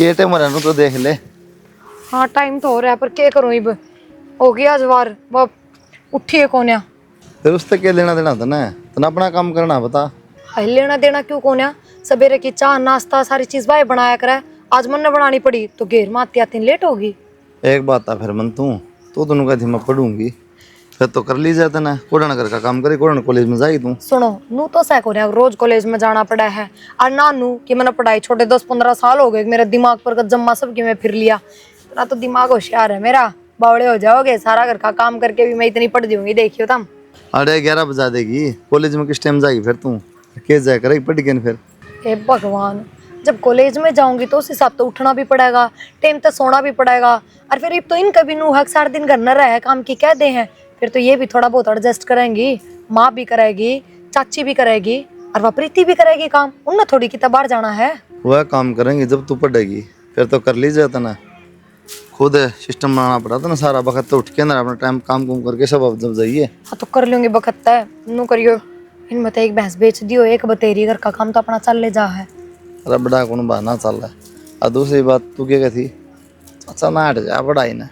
के टाइम रहनु तो देख ले। हाँ टाइम तो हो रहा है पर क्या करूँ इब हो गया जवार वो उठी है कोन्या। फिर उससे क्या लेना देना था ना, तना अपना काम करना बता। हाय लेना देना क्यों कोन्या, सवेरे की चाह नाश्ता सारी चीज भाई बनाया करे, आज मन ने बनानी पड़ी तो घेर में आती आती लेट होगी। एक बात था फिर मन तू दोनों का धीमा पढ़ूंगी फिर तो कर ली जाता ना, कोड़न घर का काम करे, कोड़न कॉलेज में जाएगी तू। सुनो नू तो सह को रोज कॉलेज में जाना पड़ा है और ना नू कि मैंने पढ़ाई छोटे 10-15 साल हो गए मेरे दिमाग पर जम्मा सब की मैं फिर लिया। इतना तो दिमाग होशियार है मेरा, बावड़े हो जाओगे सारा घर का काम करके भी मैं इतनी पढ़ दूंगी देखियो तुम। अरे 11 बजा देगी, कॉलेज में किस टाइम जाएगी फिर तू, के जाए करेगी पढ़ के फिर। हे भगवान, जब कॉलेज में जाऊंगी तो उस हिसाब तो उठना भी पड़ेगा, टाइम तक सोना भी पड़ेगा और फिर अब तो इनका भी नू हक सारा दिन घर न रहे काम की कह दे हैं, फिर तो ये भी थोड़ा बहुत एडजस्ट करेंगी, माँ भी करेगी, चाची भी करेगी और वह प्रीति भी करेगी काम, उन्हें थोड़ी कितना बाहर जाना है। वह काम करेंगी जब तू पढ़ेगी फिर तो कर ली जाता ना, खुद सिस्टम बनाना पड़ा था ना सारा वक्त, तो उठ के ना अपना टाइम काम कुम करके सब अब जब जाइए। हाँ तो कर लूंगी बखत है नू करियो, इनमें तो एक भैंस बेच दियो एक बतेरी, घर का काम तो अपना चल ले जा है। अरे बड़ा कौन बहाना चल रहा है। और दूसरी बात तू क्या कहती, अच्छा ना हट जा पढ़ाई ना,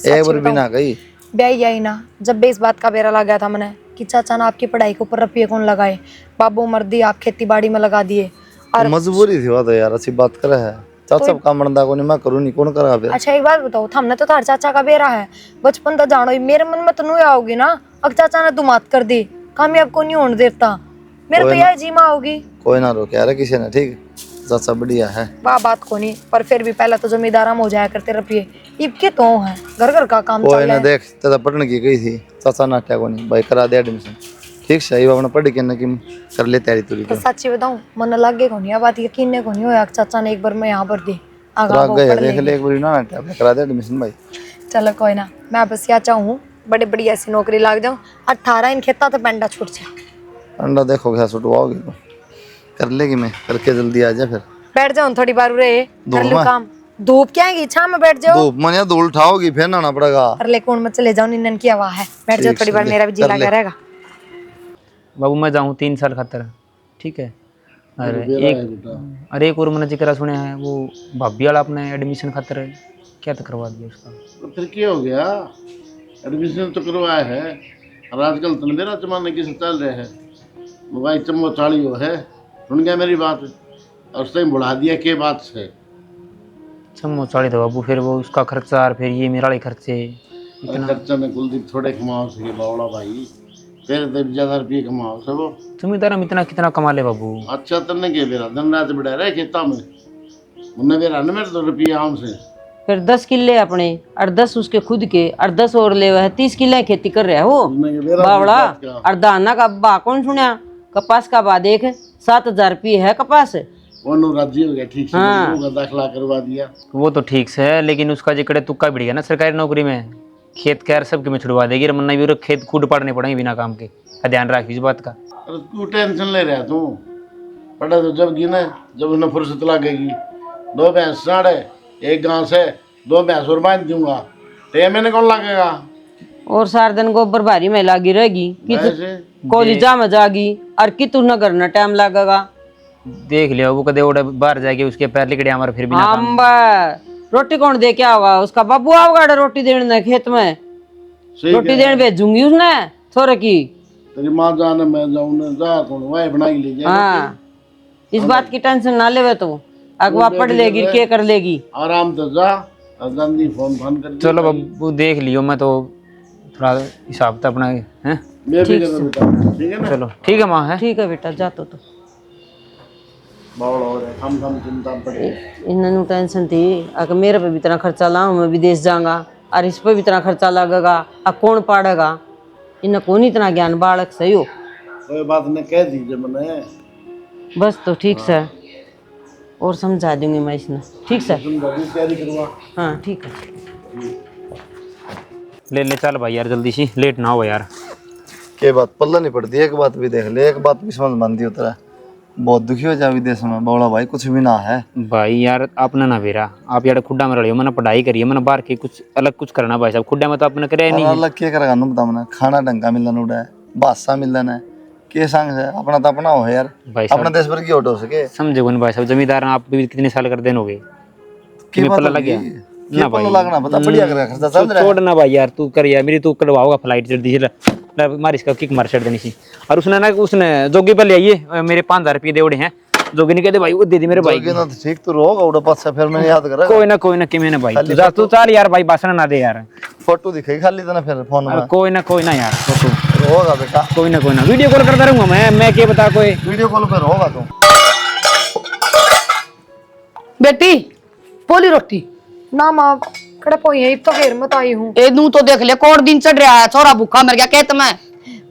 एक बार भी ना कही ब्याही आई ना, जब भी इस बात का बेरा लग गया था मैंने कि चाचा ना आपकी पढ़ाई के ऊपर रुपये कौन लगाए, बाबू मर्दी आप खेती बाड़ी में लगा दिए और मजबूरी थी वो तो यार, अच्छी बात करे है चाचा काम बनता को नहीं, मैं करूँ नहीं कौन करा फिर। अच्छा एक बात बताओ, हमने तो थार चाचा का बेरा है बचपन तो जानो ही, मेरे मन में तो नहीं आओगी ना अब चाचा ने दुमात कर दी, कामयाब को नहीं होने देता, मेरे तो यह जीमा होगी। कोई ना रोके यार किसी ने, ठीक चाचा बढ़िया है। वाह बात को नहीं, पर फिर भी पहला तो जमींदार हम हो जाया करते रुपये, इब के तो है घर घर का काम चल रहा है। देख तेरा पढ़ने की गई थी, चाचा नाट्या को नहीं भाई करा दे एडमिशन, ठीक सही अपना पढ़ के ना कि कर ले तैयारी तुरी तो सच्ची बताऊं मन लगे को नहीं, बात यकीन को नहीं होया चाचा ने एक बार मैं यहाँ पर दी आगा वो गए देख ले एक बार ना नाट्या अपने करा दे एडमिशन भाई। चलो कोई ना, मैं बस यहाँ चाहूँ बड़े बड़ी ऐसी नौकरी लाग जाऊँ, 18 इन खेता तो पेंडा छूट जाए। अंडा देखो क्या छुटवाओगी तो कर लेगी, मैं करके जल्दी आ जा फिर। बैठ जाऊँ थोड़ी बार रे कर लूँ काम, धूप क्या है छां में बैठ जाओ, धूप मन धूल उठाओगी फिर नहाना पड़ेगा। अरे ले कौन मत चले जाओ, निन्नन की हवा है, बैठ जाओ थोड़ी बार मेरा भी जी लगा रहेगा। बाबू मैं जाऊँ 3 साल खातर, ठीक है। अरे एक और मैंने जिक्र सुने हैं वो भाभी वाला अपने एडमिशन खातर क्या तो करवा दिया उसका, तो फिर क्या हो गया, एडमिशन तो करवाया है और आजकल तो मेरा जमाने की से चल रहे हैं, मोबाइल चम्मो चाली हो है, सुन गया मेरी बात और उसने बुढ़ा दिया के बात से। चम्मो चाली तो बाबू फिर वो उसका खर्चा और फिर ये मेरा वाले खर्चे खर्चा में कुलदीप थोड़े कमाओ सके बावड़ा भाई, फिर तो ज्यादा रुपये कमाओ सब। जमींदार हम इतना कितना कमा ले बाबू। अच्छा तन्ने के बेरा दिन रात बढ़ा रहे खेता में, उन्हें बेरा न मेरे तो रुपये आम से फिर 10 किले अपने और 10 उसके खुद के और 10 और ले है, 30 किले खेती कर रहा है वो बावड़ा। और दाना का बा कौन सुना, कपास का बा देख 7,000 रुपये है कपास, वो राजी हो गया ठीक से। हाँ। का दाखला करवा दिया वो तो ठीक से है, लेकिन उसका जिकड़े तुक्का बढ़ गया ना सरकारी नौकरी में, खेत खैर सबके में छुड़वा देगी, रमन्ना भी खेत कूट पड़ने पड़ेंगे बिना काम के, ध्यान रखी इस बात का। अरे तू टेंशन ले रहा तू, पढ़ा तो जब गिना जब उन्हें फुर्सत लगेगी, 2 भैंस साढ़े एक गांव से 2 भैंस और बांध दूंगा तो मैंने कौन लगेगा, और सारा दिन गोबर भारी में लगी रहेगी, कॉलेजा में जागी और कितु न करना टाइम लगेगा। देख लिया वो कदे ओडे बाहर जाके उसके पैर लिकड़े हमारे फिर बिना काम। रोटी कौन दे क्या होगा, उसका बाबू आओगा रोटी देने खेत में, रोटी देने भेजूंगी उसने थोड़े की, तेरी माँ जाने मैं जाऊँ ना जा कौन वाई बनाई ले जाए। हाँ इस बात की टेंशन ना ले तो अगवा पढ़ लेगी क्या कर लेगी, आराम से जा और जल्दी फोन कर। चलो बाबू देख लियो, मैं तो थोड़ा हिसाब तो अपना है ठीक है ना। चलो ठीक है माँ है, ठीक है बेटा जा तो हम चिंता पड़े इन्होंने टेंशन थी अगर मेरे पे भी इतना खर्चा लाऊं, मैं विदेश जाऊंगा और इस पे भी इतना खर्चा लगेगा, अब कौन पड़ेगा, इन्हें कौन इतना ज्ञान बालक सही हो। कोई बात नहीं कह दीजिए मैंने, बस तो ठीक से और समझा दूंगी मैं इसने, ठीक से तैयारी करवा। हाँ ठीक है ले चल भाई यार जल्दी सी, लेट ना हो यार। के बात पल्ला नहीं पड़ती, एक बात भी देख ले, एक बात भी समझ बनती उतरा, बहुत दुखी हो जा विदेश में बौड़ा भाई, कुछ भी ना है भाई यार अपना ना बेरा, आप यार खुड्डा में रहियो, मैंने पढ़ाई करी है, मैंने बाहर की कुछ अलग कुछ करना भाई साहब, खुड्डा में तो आपने करे नहीं। अलग क्या करेगा नु बता, मैंने खाना ढंग का मिलना उड़ा है, बादशाह मिलना है, के संग है अपना तो अपना हो है यार, भाई अपना देश भर की ओट हो सके। समझे कौन भाई साहब, जमींदार आप भी कितने साल कर देन हो गए, कि मैं पल्ला लग गया ना भाई लगना पता बढ़िया कर खर्चा चल रहा है। छोड़ ना भाई यार, तू कर यार, मेरी तू कटवाओगा फ्लाइट जल्दी से, मार इसका किक मार छड़ देनी सी। और उसने जोगी पर ले आइए, मेरे 5000 रुपये देवड़े हैं, जोगी ने कहते भाई वो दे दी मेरे भाई जोगी ना ठीक तो रोगा उड़ा पास फिर मैं याद कर कोई ना कि मैंने भाई तू चल यार भाई, भाषण ना दे यार, फोटो दिखाई खाली तना फिर फोन में कोई ना यार, होगा बेटा, कोई ना वीडियो कॉल करता रहूंगा मैं क्या बता, कोई वीडियो कॉल पे होगा तू। बेटी पोली रोटी ना माँ कड़े पोई है, तो घेर मत आई हूँ। ए नू तो देख ले कौन दिन चढ़ रहा है, छोरा भूखा मर गया कहत मैं।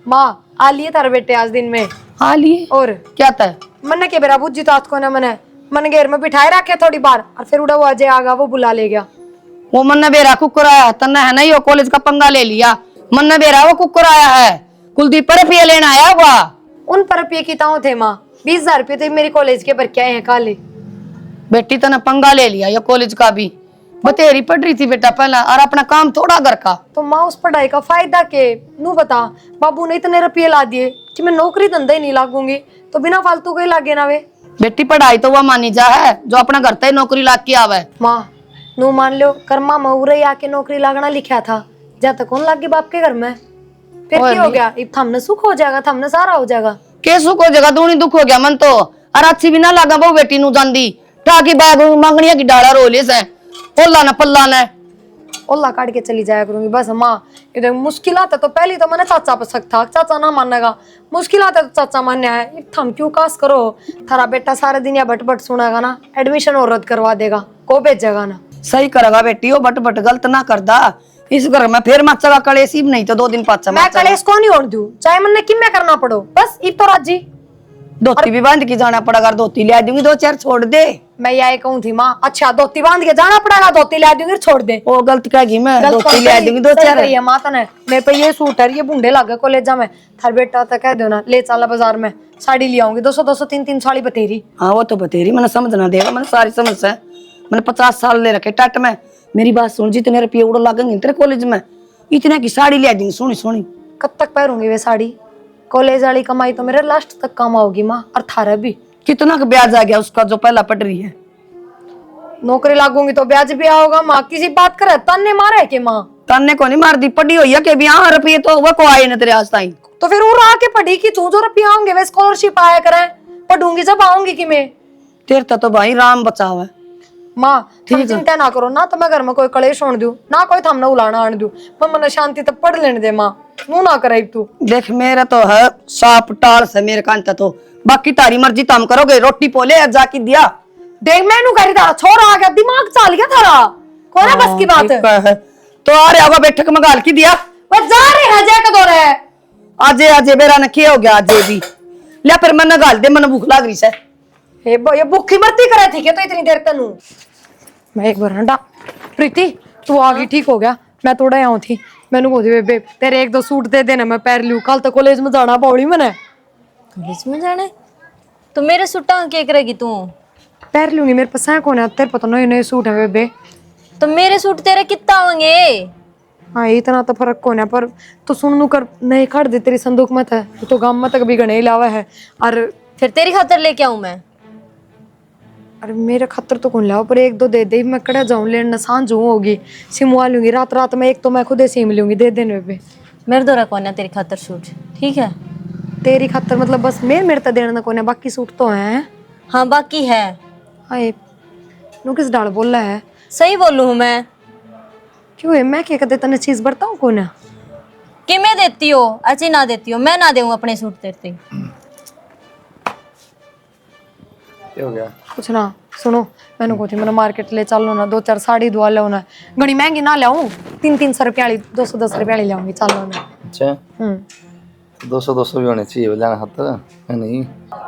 माँ आ लिए तारे बेटे आज दिन में, हाँ लिए और क्या तय मन के बेरा बुझी तो को ना मन घेर में बिठाए रखे थोड़ी बार, और फिर उड़ा वो अजय आगा वो बुला ले गया। वो मन बेरा कुकर आया तन्ना है नहीं, वो कॉलेज का पंगा ले लिया, मन बेरा वो कुकर आया है, कुलदीप पर रुपये लेना आया हुआ। उन पर रुपये की ताऊ थे माँ, 20,000 रुपये तो मेरी कॉलेज के भर के आए हैं काले। बेटी तना पंगा ले लिया, ये कॉलेज का भी बतेरी पढ़ रही थी बेटा पहला, और अपना काम थोड़ा घर का। तो माँ उस पढ़ाई का फायदा के नू बता, बाबू ने इतने रुपये ला दिए कि मैं नौकरी धंधे ही नहीं लागूंगी, तो बिना फालतू के लागे ना वे। बेटी पढ़ाई तो वह मानी जा है जो अपना घर तय नौकरी लाग के आवे। माँ नू मान लो कर्मा में उरे आके नौकरी लागना लिखा था, जब तक कौन लागे बाप के घर में, फिर क्या हो गया, अब थमने सुख हो जाएगा, थमने सारा हो जाएगा। के सुख हो जगह दूनी दुख हो गया मन तो, और अच्छी भी ना लगा वो बेटी नु जांदी टाकी बैग मांगनिया की डाला रोले से ओला ना पल्ला ना ओला काट के चली जाया करूंगी बस। माँ इधर मुश्किल आता तो पहले तो मैंने चाचा पर शक था, चाचा ना मानेगा, मुश्किल आता तो चाचा मान्य है, थम क्यों कास करो, थारा बेटा सारे दिन या बट बट सुनेगा ना, एडमिशन और रद्द करवा देगा, को भेजेगा ना। सही करेगा बेटी, वो बट बट गलत ना करदा, इस घर में फिर मच्छा का कलेश ही नहीं तो 2 दिन पाचा मैं कलेश को नहीं ओढ़ दूं, चाहे मन कि मैं करना पड़ो, बस इब तो राजी। धोती भी बांध के जाना पड़ेगा, धोती ले दूंगी 2-4 छोड़ दे। मैं यही कहूँ थी माँ, अच्छा धोती बांध के जाना पड़ेगा, धोती ले दूंगी छोड़ दे। वो गलत कहेगी, मैं धोती ले दूंगी 2-4। माता ने मेरे पे ये सूट है, ये बूंदे लागे कॉलेज में, थार बेटा तो कह दो ना ले चला बाजार में साड़ी ले आऊंगी, 200 300 साड़ी बतेरी। हाँ वो तो बतेरी, मैंने समझना देगा, मैंने सारी समझ है, मैंने 50 साल ले रखे टट में। मेरी बात सुन, जितने रुपये उड़ लगेंगे तेरे कॉलेज में, इतने की साड़ी ले देंगे सोनी सोनी। कब तक पहनूंगी वे साड़ी, कॉलेज वाली कमाई तो मेरे लास्ट तक काम आओगी माँ, और थारा भी। कितना का ब्याज आ गया उसका जो पहला पढ़ रही है, नौकरी लागूंगी तो ब्याज भी आओगा माँ, किसी बात करे ताने मारे के माँ, ताने को नहीं मार दी, पढ़ी हुई है के भी 8 रुपये तो वह को आए न तेरे आज ताई। तो फिर वो आके पढ़ी कि तू जो रुपये आऊंगे वे स्कॉलरशिप आया करे, पढ़ूंगी जब आऊंगी कि मैं। तेरे तो भाई राम बचाव है माँ तुम चिंता ना करो ना, तो मैं घर में कोई कलेश होने दूं ना, कोई थमने उलाना आने दूं, पर मन शांति तक पढ़ लेने दे माँ, मुंह ना करे तू। देख मेरा तो है साफ टाल से मेरे कान तो, बाकी तारी मर्जी तुम करोगे, रोटी पोले जाके दिया देख मैनू करी तारा छोरा आ गया, दिमाग चाल गया थारा, कौन है बस की बात है। तो आ रहा होगा बैठक में गाल की दिया, बस जा रहे हैं जय कदोर है आजे आजे मेरा न क्या हो गया आजे भी ले, फिर मन गाल दे, मन भूख लाग रही से। ये भूखी मरती करे थी क्या तो इतनी देर तनु। मैं एक बार हंडा प्रीति तू आ गई, ठीक हो गया, मैं थोड़ा यहाँ थी, मैंने बोल दी बेबे तेरे 1-2 सूट दे देना, मैं पैर लूं, कल तो कॉलेज में जाना पौड़ी मैंने। कॉलेज में जाना है तो मेरे सूटा क्या करेगी तू, पैर लूंगी, मेरे पास है कौन है, तेरे पता नए नए सूट है बेबे, तो मेरे सूट तेरे कितना होंगे। हाँ इतना तो फर्क कौन है, पर तो सुन कर नहीं खड़ दे तेरी संदूक मत है, तो गाँव में तक भी गणे लावा है, और फिर तेरी खातर लेके आऊं मैं। अरे मेरे खातर तो कौन लाओ, पर 1-2 दे दे, मैं कड़ा जाऊं लेना, सांझ होगी सिमवा लूंगी, रात रात में एक तो मैं खुद ही सिम लूंगी, दे देने बेबे। मेरे दौरा कौन है तेरी खातर सूट, ठीक है। तेरी खातर मतलब बस मेरे तो देना कौन है, बाकी सूट तो है। हाँ बाकी है। हाय नू किस डाल बोल रहा है, सही बोलूं हूँ मैं, क्यों है मैं क्या कहते तने चीज बरताऊं कौन है। कि मैं देती हो अच्छी ना देती हो, मैं ना दूं अपने सूट तेरे। क्या हो गया, कुछ ना सुनो, मैंने को थी मैंने मार्केट ले चलो ना, 2-4 साड़ी दुआ लो ना, घनी महंगी ना लाऊं, 300 रुपये वाली 210 रुपये वाली लाऊंगी, चलो ना। अच्छा 200 भी होने चाहिए लेना हाथ नहीं,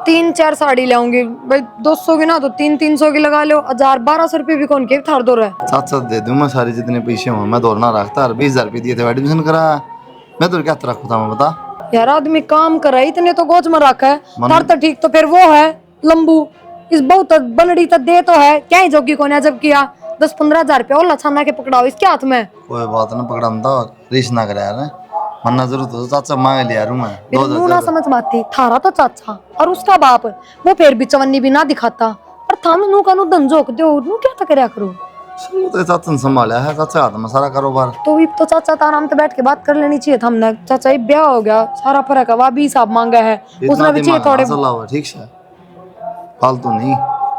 3-4 साड़ी लाऊंगी भाई, 200 की ना तो 300 की लगा लो, 1000-1200 रुपये भी कौन के थार दो रहा है। साथ दे दूं मैं सारे जितने पैसे हो, मैं दौड़ना रखता, 20,000 रुपये दिए थे एडमिशन करा, मैं तो क्या रखू था मैं बता यार, आदमी काम कर रहा है, इतने तो गोज में रखा है, थार तो ठीक, तो फिर वो है लंबू, इस बहुत बनड़ी तो दे तो है क्या ही जोगी कोने, जब किया 10-15 हजार रुपया और लछाना के पकड़ाओ इसके हाथ में। कोई बात ना पकड़ा रीस ना करे यार, मन्ना जरूर तो चाचा मांग लिया रू मैं, मुंह ना समझ बाती, थारा तो चाचा और उसका बाप वो फिर भी चवन्नी भी ना दिखाता, और थाम नू का नू धन झोंक दो, नू क्या तो करया करो। वो तो चाचा ने संभाला है, चाचा हाथ में सारा कारोबार। तो भी तो चाचा तो आराम से बैठ के बात कर लेनी चाहिए था हमने। चाचा ये ब्याह हो गया, सारा फर्क है, वह भी हिसाब मांगा है, उसने भी चाहिए थोड़े। चला हुआ ठीक से, फालतू नहीं।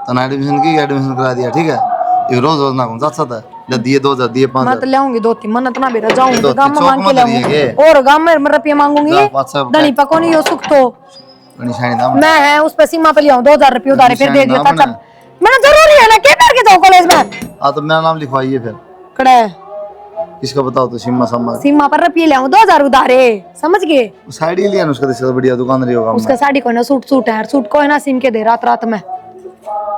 तना एडमिशन की एडमिशन करा दिया, ठीक है। ये रोज रोज ना चाचा था, जब दिए 2000 दिए 5000। मैं तो लाऊंगी 2-3 मन्नत ना बेरा जाऊंगी दो गांव में तीन मांग के चौक में लाऊंगी दिए और गांव में रुपया मांगूंगी। जा, WhatsApp धनी पको नहीं हो सुख तो निशानी दाम मैं है उस पे सीमा पे लियाऊं 2000 रुपये उधारे फिर दे दिया निशानी चाचा। दाम मैंने जरूरी है ना के करके जाऊं कॉलेज में। हाँ तो मेरा नाम लिखवाइए फिर। कड़ा है किसका बताओ तो सीमा सम्मा सीमा पर रुपये लाऊं 2000 उधारे, समझ गए। साइड ही लिया ना उसका, तो बढ़िया दुकान रही होगा। उसका साड़ी को ना सूट सूट है, सूट को है ना सिम के दे रात रात में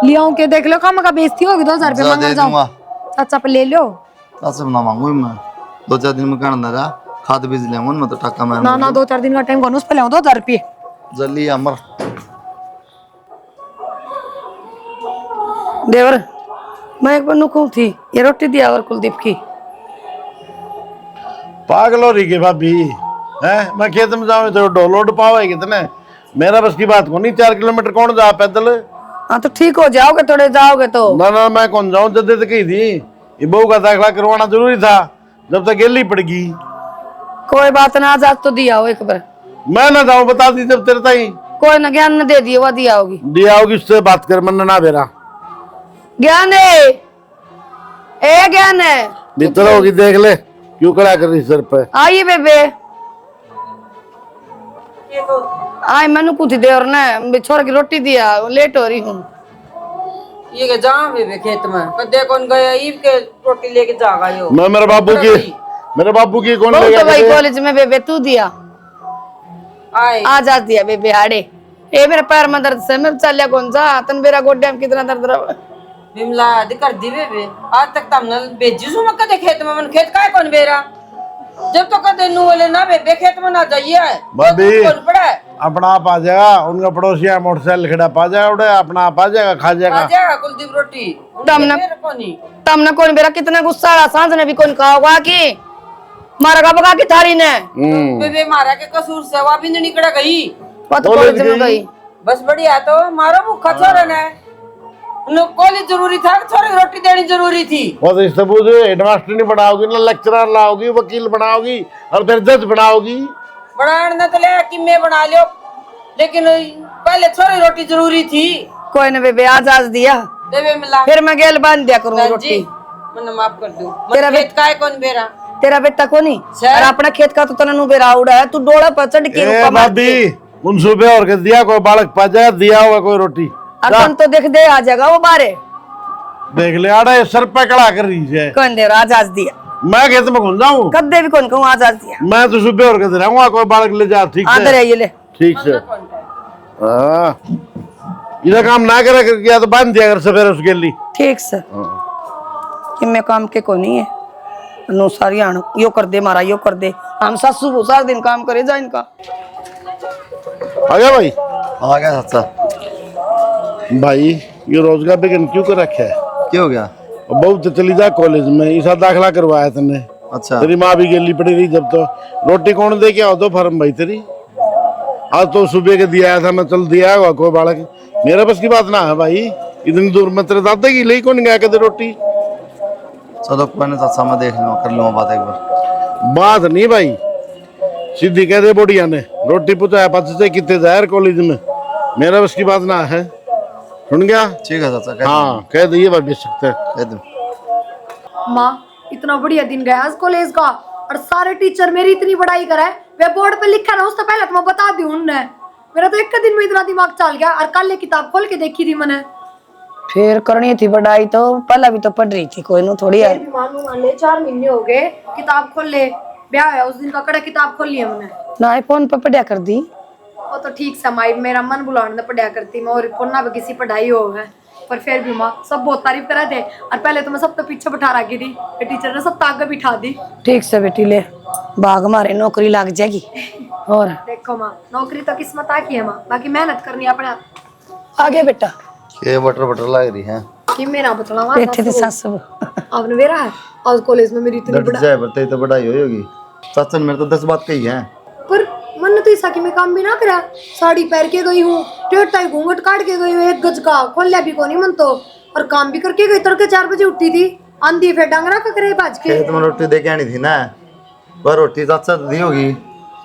लियाऊं के देख लो कम का बेइज्जती होगी 2000 रुपये मांगने जाऊं चाचा पे ले लो। चाचा ना मांगू मैं 2-4 दिन में कहना रहा खाद बीज ले मैं तो टक्का मैं ना 2-4 दिन का टाइम कौन उस पे लाऊं 2000 रुपये। जल्दी अमर देवर मैं एक बार नुकूम थी, ये रोटी दिया और कुलदीप की। पागल हो रही के भाभी है। मैं खेत में जाऊँ तो डोलोड पावे कितने, मेरा बस की बात को नहीं। 4 किलोमीटर कौन जा पैदल। हाँ तो ठीक हो जाओगे, थोड़े जाओगे तो। ना ना मैं कौन जाऊँ, जद्दे तक ही थी। ये बहू का दाखला करवाना जरूरी था, जब तक गेली पड़ गई। कोई बात ना, आजाद तो दिया हो एक बार। मैं ना जाऊँ बता दी जब तेरे ताई कोई ना ज्ञान न दे दिए, वह दिया होगी। दिया होगी उससे बात कर, मन ना बेरा ज्ञान है ए ज्ञान है भीतर होगी, देख ले क्यों कड़ा कर रही सर पे। आइए बेबे आई मैंने कुछ देर ने छोरा की रोटी दिया, लेट हो रही हूँ। ये के जा बेबे खेत में कदे कौन गया ईब के रोटी लेके जागा यो। मैं मेरे बाबू की कौन ले तो गया भाई तुझे? कॉलेज में बेबे तू दिया आए आजाद दिया बेबे हाड़े। ए मेरे पैर में दर्द से मैं चलिया कौन सा तन मेरा गोड्या में कितना दर्द रहा। बिमला दी कर दी बेबे आज तक तमने बेजी सु मक्का दे खेत में मन खेत काय कौन बेरा जब तो कदे नु वाले ना बेबे खेत में ना जाइए भाभी कौन पड़ा है अपना आप आ जाएगा, उनका पड़ोसिया मोटरसाइकिल खड़ा पा जाएगा, उड़े अपना आप आ जाएगा, खा आ जाएगा। जाएगा कुलदीप रोटी तमने कौन बेरा कितना गुस्सा रहा, सांझ ने भी कौन कहा होगा कि मारा का बगा की थारी ने बेबे मारा के कसूर से वा भी नहीं निकल गई, वो तो कॉलेज में गई। बस बढ़िया तो मारो भूखा छोरा ने कॉलेज जरूरी था, छोरे रोटी देनी जरूरी थी। और इस सबूत हेडमास्टर नहीं बनाओगी ना लेक्चरर लाओगी, वकील बनाओगी और फिर जज बनाओगी। बनाना तो ले कि मैं बना लियो, लेकिन पहले छोरी रोटी जरूरी थी। कोई ने बेबे आजाद दिया, देवे मिला फिर मैं गेल बांध दिया करूंगी रोटी। मन माफ कर दो, तेरा खेत का है कौन बेरा तेरा बेटा को नहीं और अपना खेत का तो तने बेरा उड़ा है, तू डोला पर चढ़ के ए भाभी उन सुबह और के दिया कोई बालक पा जाए, दिया होगा कोई रोटी अपन तो देख दे आ जाएगा वो बारे देख ले आड़ा सर पे कड़ा कर रही है। कौन दे आजाद दिया, मैं खेत में घुस जाऊं, कद्दे भी कौन कहूँ आजाद दिया। मैं तो सुबह और के दे रहूंगा, कोई बालक ले जा। ठीक आदर है है ये ले ठीक से इधर काम ना करे किया तो बांध दिया कर सवेरे उसके लिए। ठीक से कि मैं काम के को नहीं है नो सारी आण यो कर दे मारा यो कर दे, हम सासू वो सारा दिन काम करे जा इनका। आ गया भाई, आ गया चाचा। भाई ये रोजगार बिगन क्यों कर रखा है? क्या हो गया? बहुत चली जा कॉलेज में, ऐसा दाखला करवाया तने। अच्छा तेरी माँ भी गेली पड़ी रही, जब तो रोटी कौन दे के आओ तो फर्म भाई तेरी। आज तो सुबह के दिया था, मैं चल दिया होगा कोई बालक, मेरा बस की बात ना है भाई। इतनी दूर में तेरे दादा की ले कौन गया कदे रोटी। चलो कोई ना चाचा, मैं देख लूंगा, कर लूंगा बात एक बार। बात नहीं भाई, सीधी कह दे बोडिया ने रोटी पूछा पच से कितने जायर कॉलेज में, मेरा बस की बात ना है। सुन गया? ठीक है चाचा, हाँ कह दिए भाई बेच सकते कह दूं। माँ इतना बढ़िया दिन गया आज कॉलेज का और सारे टीचर मेरी इतनी बड़ाई कराए, वे बोर्ड पे लिखा ना उससे पहले तो मैं बता दी उनने। मेरा तो एक दिन में इतना दिमाग चल गया और कल ये किताब खोल के देखी थी मैंने। फिर करनी थी पढ़ाई तो पहला भी तो पढ़ रही थी, कोई न थोड़ी है। मानू मान ले 4 महीने हो गए किताब खोल ले, ब्याह है उस दिन का कड़ा किताब खोल लिया मैंने ना फोन पे पढ़िया कर दी। वो तो ठीक समय मेरा मन बुलाने पढ़िया करती मैं, और फोन ना भी किसी पढ़ाई हो है, पर फिर भी माँ सब बहुत तारीफ करे थे। और पहले तो मैं सब तो पीछे बैठा रखी थी, टीचर ने सब आगे बिठा दी। ठीक से बेटी ले बाग हमारे नौकरी लग जाएगी। और देखो माँ नौकरी तो किस्मत आ की है माँ, बाकी मेहनत करनी अपने आगे बेटा ये बटर बटर लग रही है कि मेरा बतला बैठे थे सासू आपने मेरा है आज कॉलेज में मेरी इतनी बड़ा जाए बरते तो बढ़ाई होगी। चाचा ने मेरे तो 10 बात कही है, पर मन तो ऐसा कि मैं काम भी ना करा, साड़ी पहन के गई हूँ, टेढ़ टाई घूंघट काट के गई हूँ, 1 गज का खोल लिया भी को नहीं मन तो, और काम भी करके गई, तड़के 4 बजे उठी थी, आंधी फिर डंगरा का करे भाज के। खेत में रोटी दे के आनी थी ना, वह रोटी तो अच्छा दी होगी।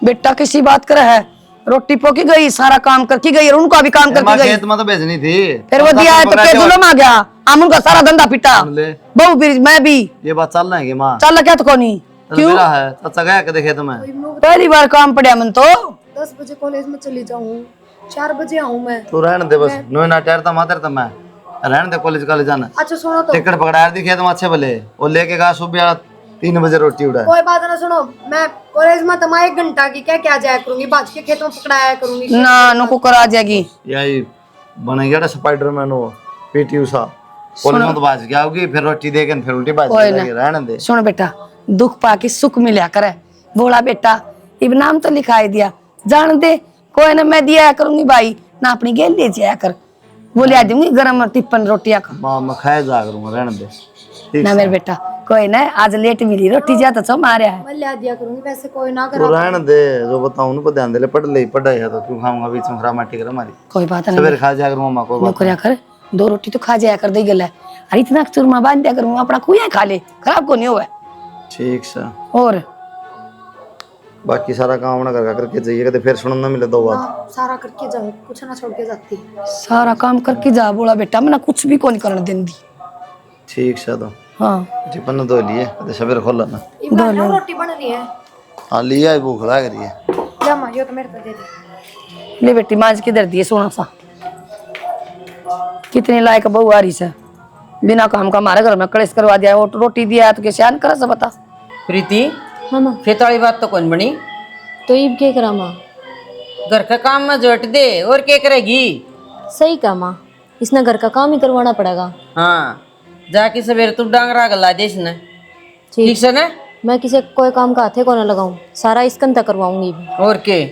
बेटा किसी बात कर है, रोटी पोकी गई, सारा काम करके गई और उनका भी काम करके गई। खेत में तो भेजनी थी, फिर वो दिया है तो क्या जुलम आ गया, हम उनका सारा धंधा पिटा, ले। बहू भी मैं भी। ये बात चल रही है माँ, चल क्या तो कोनी क्यों है चाचा गया के खेत में। पहली बार काम पड़ा मन तो। 10 बजे कॉलेज में चली जाऊँ, 4 बजे आऊँ मैं। तू रहने दे बस, नो ना ठहरता मातर तो मैं रहने दे, कॉलेज कॉलेज जाना। अच्छा सुनो तो, टिकट पकड़ा दी खेत में अच्छे भले, वो लेके गया सुबह 3 बजे रोटी उड़ा। कोई बात ना, सुनो मैं कॉलेज में तमा 1 घंटा की क्या क्या जाया करूंगी, भाज के खेत में पकड़ाया करूंगी ना नुको करा जाएगी। यही बन गया स्पाइडरमैन वो पीटी उषा, कॉलेज में तो बाज गया होगी, फिर रोटी दे के फिर उल्टी बाज जाएगी। रहने दे। सुन बेटा, दुख पाके सुख मिला करे, बोला बेटा इब नाम तो लिखाई दिया, जान दे कोई ना मैं दिया करूंगी भाई ना, अपनी गेल ले जाया कर, वो ले दूंगी गरम टिप्पन रोटियां का। मां मैं खाए जा करूंगा, रहने दे ठीक ना मेरे बेटा, कोई ना आज लेट मिली रोटी जा तो मारे है। मैं ले दिया करूंगी, वैसे कोई ना तू करा। रहने दे, जो बताऊं उन पर ध्यान दे ले, पढ़ ले पढ़ाई है तो क्यों खाऊंगा बीच में, खराब माटी कर हमारी। कोई बात नहीं, सवेरे खा जा करूंगा मां को, नौकरिया कर 2 रोटी तो खा जाया कर, दे गल है अरे इतना चूरमा बांध दिया करूंगा, अपना कुया खा ले, खराब को नहीं हुआ। ठीक से और बाकी सारा काम ना करके जाइए, कदे फिर सुनना मिले 2 बात। हाँ, सारा करके जाऊँ, कुछ ना छोड़ के जाती। सारा काम करके जा, बोला बेटा मैं कुछ भी कौन करने देंगी। ठीक से तो हाँ टिफिन धो लिए, कदे सवेरे खोला ना। इमरान ना रोटी बन रही है, हाँ लिया, भूख लग रही है। जा माँ, यो तो मेरे को दे दे। ले बेटी मांझ किधर दिए सोना सा, कितनी लायक बहू आ रही से, बिना काम का हमारे घर में कलेश करवा दिया, वो रोटी दिया तो कैसे आन करा सब बता। प्रीति मामा खेत वाली बात तो कौन बनी, तो ईब के करा माँ, घर का काम में जोट दे और क्या करेगी। सही कहा माँ, इसने घर का काम ही करवाना पड़ेगा। हाँ जाके सवेरे तू डांगरा गला दे इसने, ठीक से ना। मैं किसी कोई काम का हाथे को ना लगाऊं, सारा इसकन तक करवाऊंगी। और के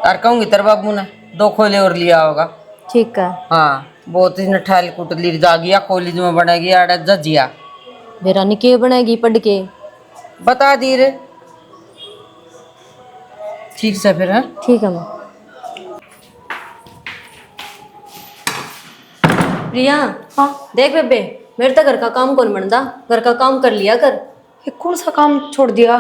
और कहूंगी तेरे बाबू ने 2 खोले और लिया होगा। ठीक है। हाँ बहुत इसने ठाल कुट ली जागिया, कॉलेज में बनेगी आड़ा जजिया, मेरा निके बनेगी पढ़ के, बता दी रे। ठीक से फिर है। ठीक है माँ। प्रिया, हाँ देख बेबे, मेरे तो घर का काम कौन बनता, घर का काम कर लिया कर। ये कौन सा काम छोड़ दिया?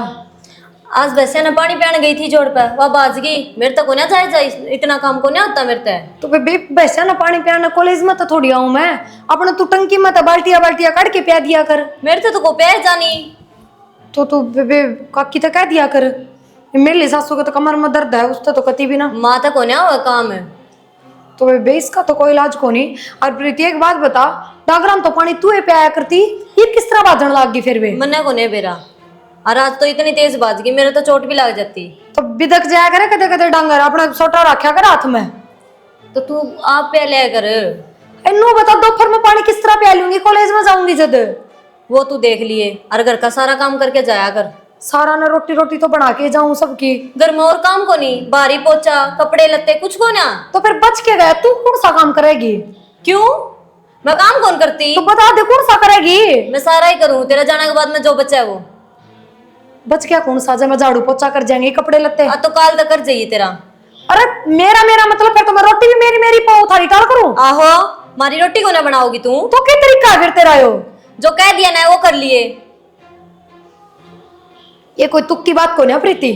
आज वैसे ना पानी पीने गई थी जोड़ पर, वह बाज गई, मेरे तो को ना जाए इतना काम को नहीं आता मेरे तो। तो बेबे वैसे ना पानी पियाना कॉलेज में तो थोड़ी आऊं मैं, अपना तू टंकी में तो बाल्टिया बाल्टिया काट के पिया दिया कर। मेरे तो को प्यार जानी, तो तू बेबे काकी तो कह दिया कर, मेरे लिए सासू के तो कमर में दर्द है, उससे तो कती भी ना। माँ तो को नहीं हुआ काम है, तो बेबे इसका तो कोई इलाज को नहीं। और प्रीति एक बात बता, डागराम तो पानी तू ही पियाया करती, ये किस तरह बाजन लाग गई फिर वे? मन्ने को नहीं बेरा, और आज तो इतनी तेज बाज गई, मेरे तो चोट भी लग जाती। तो बिदक जाया करे कदे कदे डांगर, अपना सोटा रखा कर हाथ में। तो तू आप पे ले कर, इन्नू बता दोपहर में पानी किस तरह पिया लूंगी, कॉलेज में जाऊंगी जद। वो तू देख लिए, और घर का सारा काम करके जाया कर। सारा ना रोटी रोटी तो बना के जाऊं सबकी। घर में और काम को नहीं, बारी पोचा कपड़े लत्ते कुछ को ना। तो फिर बच के गया, तू कौन सा काम करेगी? क्यों, मैं काम कौन करती? तो बता दे कौन सा करेगी? मैं सारा ही करूँ, तेरा जाने के बाद में जो बचा है वो। बच गया कौन सा, जब मैं झाड़ू पोछा कर जाएंगे, कपड़े लत्ते। तो काल तक कर जाइए तेरा। अरे मेरा मेरा मतलब फिर तो मैं रोटी भी मेरी मेरी पाव थाली टाल करूं? आहो, मारी रोटी को ना बनाओगी तू? तो क्या तरीका है फिर तेरा? यो जो कह दिया ना वो कर लिए। ये कोई तुक्की बात को नहीं प्रीति,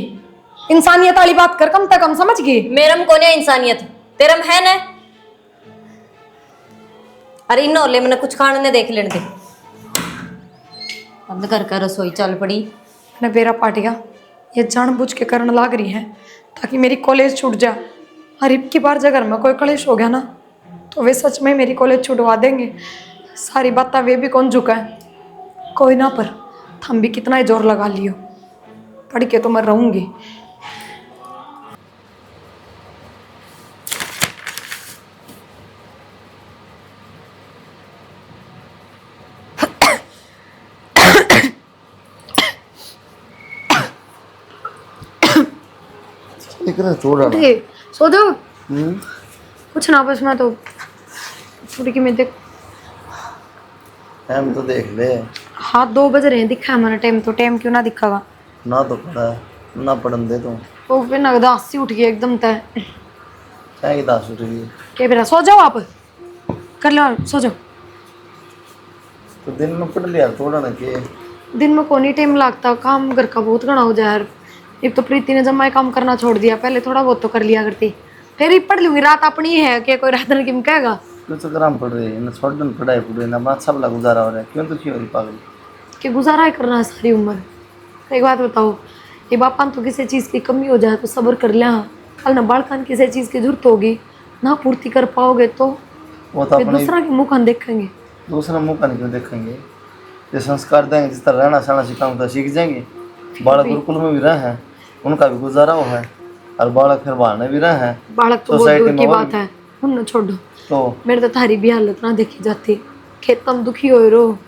इंसानियत वाली बात कर, कम से कम समझ गई। मेरम को नहीं इंसानियत, तेरम है ना। अरे इन ओले मैंने कुछ खाने ने देख लेने दे, बंद कर कर रसोई चल पड़ी। ने बेरा पाटिया ये जानबूझ के करने लाग रही है ताकि मेरी कॉलेज छूट जा। और इब की बार जगह में कोई कलेश हो गया ना, तो वे सच में मेरी कॉलेज छुड़वा देंगे। सारी बात वे भी कौन झुका है, कोई ना, पर हम भी कितना ही जोर लगा लियो, पढ़ के तो मैं रहूंगी। उठ गई, सो जाओ। कुछ ना, बस मैं तो थोड़ी की मैं देख, टाइम तो देख ले। हाँ 2 बज रहे हैं, दिखा हमारा टाइम, तो टाइम क्यों ना दिखागा? ना तो पड़ा है ना पढ़न दे तू, तो फिर नगदा 80 उठ गई एकदम तय। क्या की 10 उठ गई? क्या बेरा, सो जाओ आप, कर लो, सो जाओ। तो दिन में पढ़ लिया थोड़ा ना कि दिन में कोनी टाइम लगता, काम घर का बहुत घना हो जाए। एक तो प्रीति ने जब मैं काम करना छोड़ दिया, पहले थोड़ा बहुत तो कर लिया करती, फिर ही पढ़ लूंगी। रात अपनी है कि कोई रात ने किम कहेगा। क्यों तो ग्राम पढ़ रही है ना, छोड़ दिन पढ़ाई पढ़ रही ना, अपना सब ला गुजारा हो रहा है, क्यों तो क्यों हो रही पागल? कि गुजारा ही करना है सारी उम्र। एक बात बताओ, ये बापा तो किसी चीज़ की कमी हो जाए तो सब्र कर लिया, कल ना बालकान किसी चीज़ की जरूरत होगी ना पूर्ति कर पाओगे तो वो तो फिर अपने दूसरा के मुँह खान देखेंगे। दूसरा मुँह का नहीं क्यों देखेंगे? ये संस्कार देंगे, जिस तरह रहना सहना सिखाऊंगा सीख जाएंगे। बालक गुरुकुल में भी रहे हैं, उनका भी गुजारा हुआ है, और बालक फिर बाहर भी रहे हैं। बालक तो बहुत दूर की बात है, उन छोड़ो। तो मेरे तो थारी भी हालत ना देखी जाती, खेत में दुखी हो रो,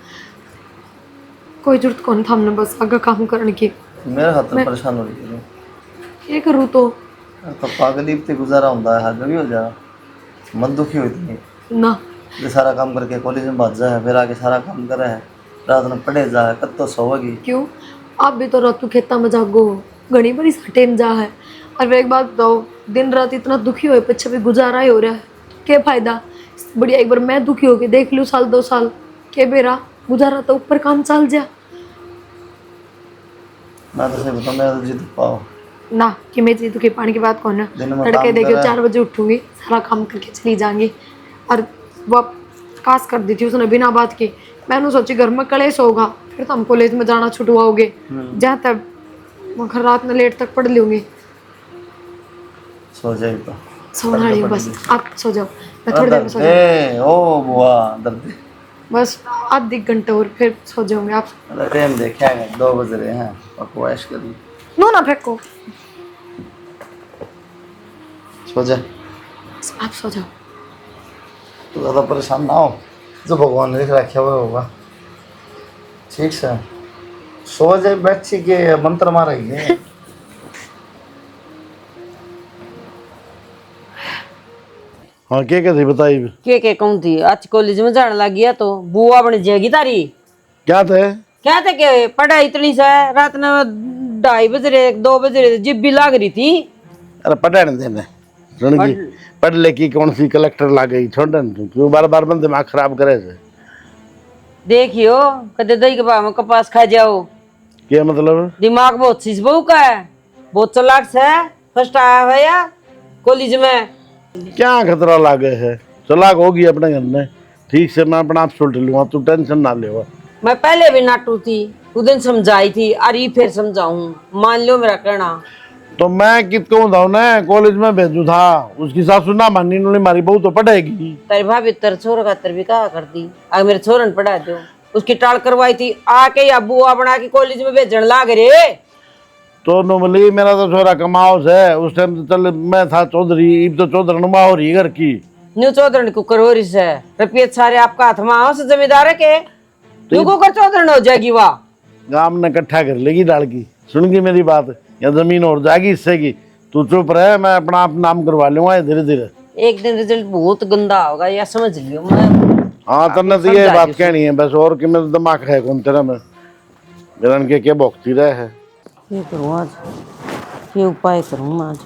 कोई जरूरत कौन था हमने बस आगे काम करने की। मेरे हाथ में परेशान हो रही है क्या करूँ तो पागल ही ते गुजारा होता है, हद भी हो जा मन दुखी होती है। ना ये सारा काम करके कॉलेज में भाग जाए, फिर आके सारा काम करे है, रात में पढ़े जा है, कब तो सोएगी। क्यों आप भी तो रातू खेता में जागो, घनी बड़ी टाइम जा है। और फिर एक बात बताओ, दिन रात इतना दुखी हो पीछे भी गुजारा ही हो रहा है, क्या फायदा? बढ़िया एक बार मैं दुखी होके देख लूँ साल 2 साल, के बेरा गुजारा तो ऊपर काम चल जा मैं तो सही बताऊँ, मेरा तो जिद पाओ ना कि मैं जी दुखी पानी की बात कौन है। दिन में तड़के काम देखे करा। 4 बजे उठूंगी, सारा काम करके चली जाऊंगी। और वो कास कर दी थी उसने बिना बात की। मैंने सोची घर में कलेश होगा, फिर तो हम कॉलेज में जाना छुटवाओगे, जहाँ तक मैं रात में लेट तक पढ़ लूंगी। सो जाए तो सोना नहीं बस, आप सो जाओ, मैं थोड़ी देर में सो जाऊँ। ए ओ बुआ दर्द, बस आधी घंटे और फिर सो जाऊंगे। आप अरे टाइम देखा है 2 बज रहे हैं, बकवास करी, नो ना फेंको, सो जा। आप सो जाओ। तो ज़्यादा परेशान ना हो, जो भगवान ने लिख रखा हुआ होगा ठीक से। सो जाए बैठी के मंत्र मारेंगे। हाँ क्या कहती बताई? के कहूँ थी आज कॉलेज में जाने लग गया तो बुआ बन जाएगी तारी। क्या थे? क्या थे के पढ़ाई इतनी सा रात में 2:30 बज रहे 2 बज रहे जिब भी लाग रही थी। अरे पढ़ने देने सुनगी, पढ़ ले की कौन सी कलेक्टर ला गई, छोड़ तू क्यों बार बार बंद दिमाग खराब करे से। देखियो कदे दही के भाव में कपास खा जाओ। क्या मतलब? दिमाग बहुत शीश बहू का है, बहुत चालाक से है, फर्स्ट आया है या कॉलेज में। क्या खतरा लागे है, चलाक होगी अपने घर में, ठीक से मैं अपना आप सुलट लूंगा, तू टेंशन ना ले। मैं पहले भी नाटू थी, उस दिन समझाई थी, अरे फिर समझाऊं, मान लो मेरा कहना। तो मैं कितको बताऊं ना, कॉलेज में भेजू था, उसकी सासू ना मानी, उन्होंने मारी बहू तो पढ़ेगी। तेरी भाभी तेरे छोर का भी कहा करती, अगर मेरे छोरन पढ़ा दो, उसकी टाल करवाई थी, आके या बुआ बना के कॉलेज में भेजन लाग रे। तो नॉर्मली मेरा तो छोरा कमाओ से, उस टाइम तो चल मैं था चौधरी, अब तो चौधरी नुमा हो रही घर की। न्यू चौधरी कुकर हो रही है, रुपये सारे आपका हाथ में आओ से जमींदार है के न्यू कुकर चौधरी हो जाएगी। वाह गांव ने इकट्ठा कर लेगी डाल की, सुनगी मेरी बात, या जमीन और जाएगी इससे की। तू चुप रहे, मैं अपना आप नाम करवा लूंगा धीरे धीरे। एक दिन रिजल्ट बहुत गंदा होगा या समझ लियो। मैं हाँ तन्ने तो ये बात कहनी है बस, और कि मेरा दिमाग है कौन तेरा में जरन के क्या भोगती रहे है। ये करूँ आज, ये उपाय करूँ आज।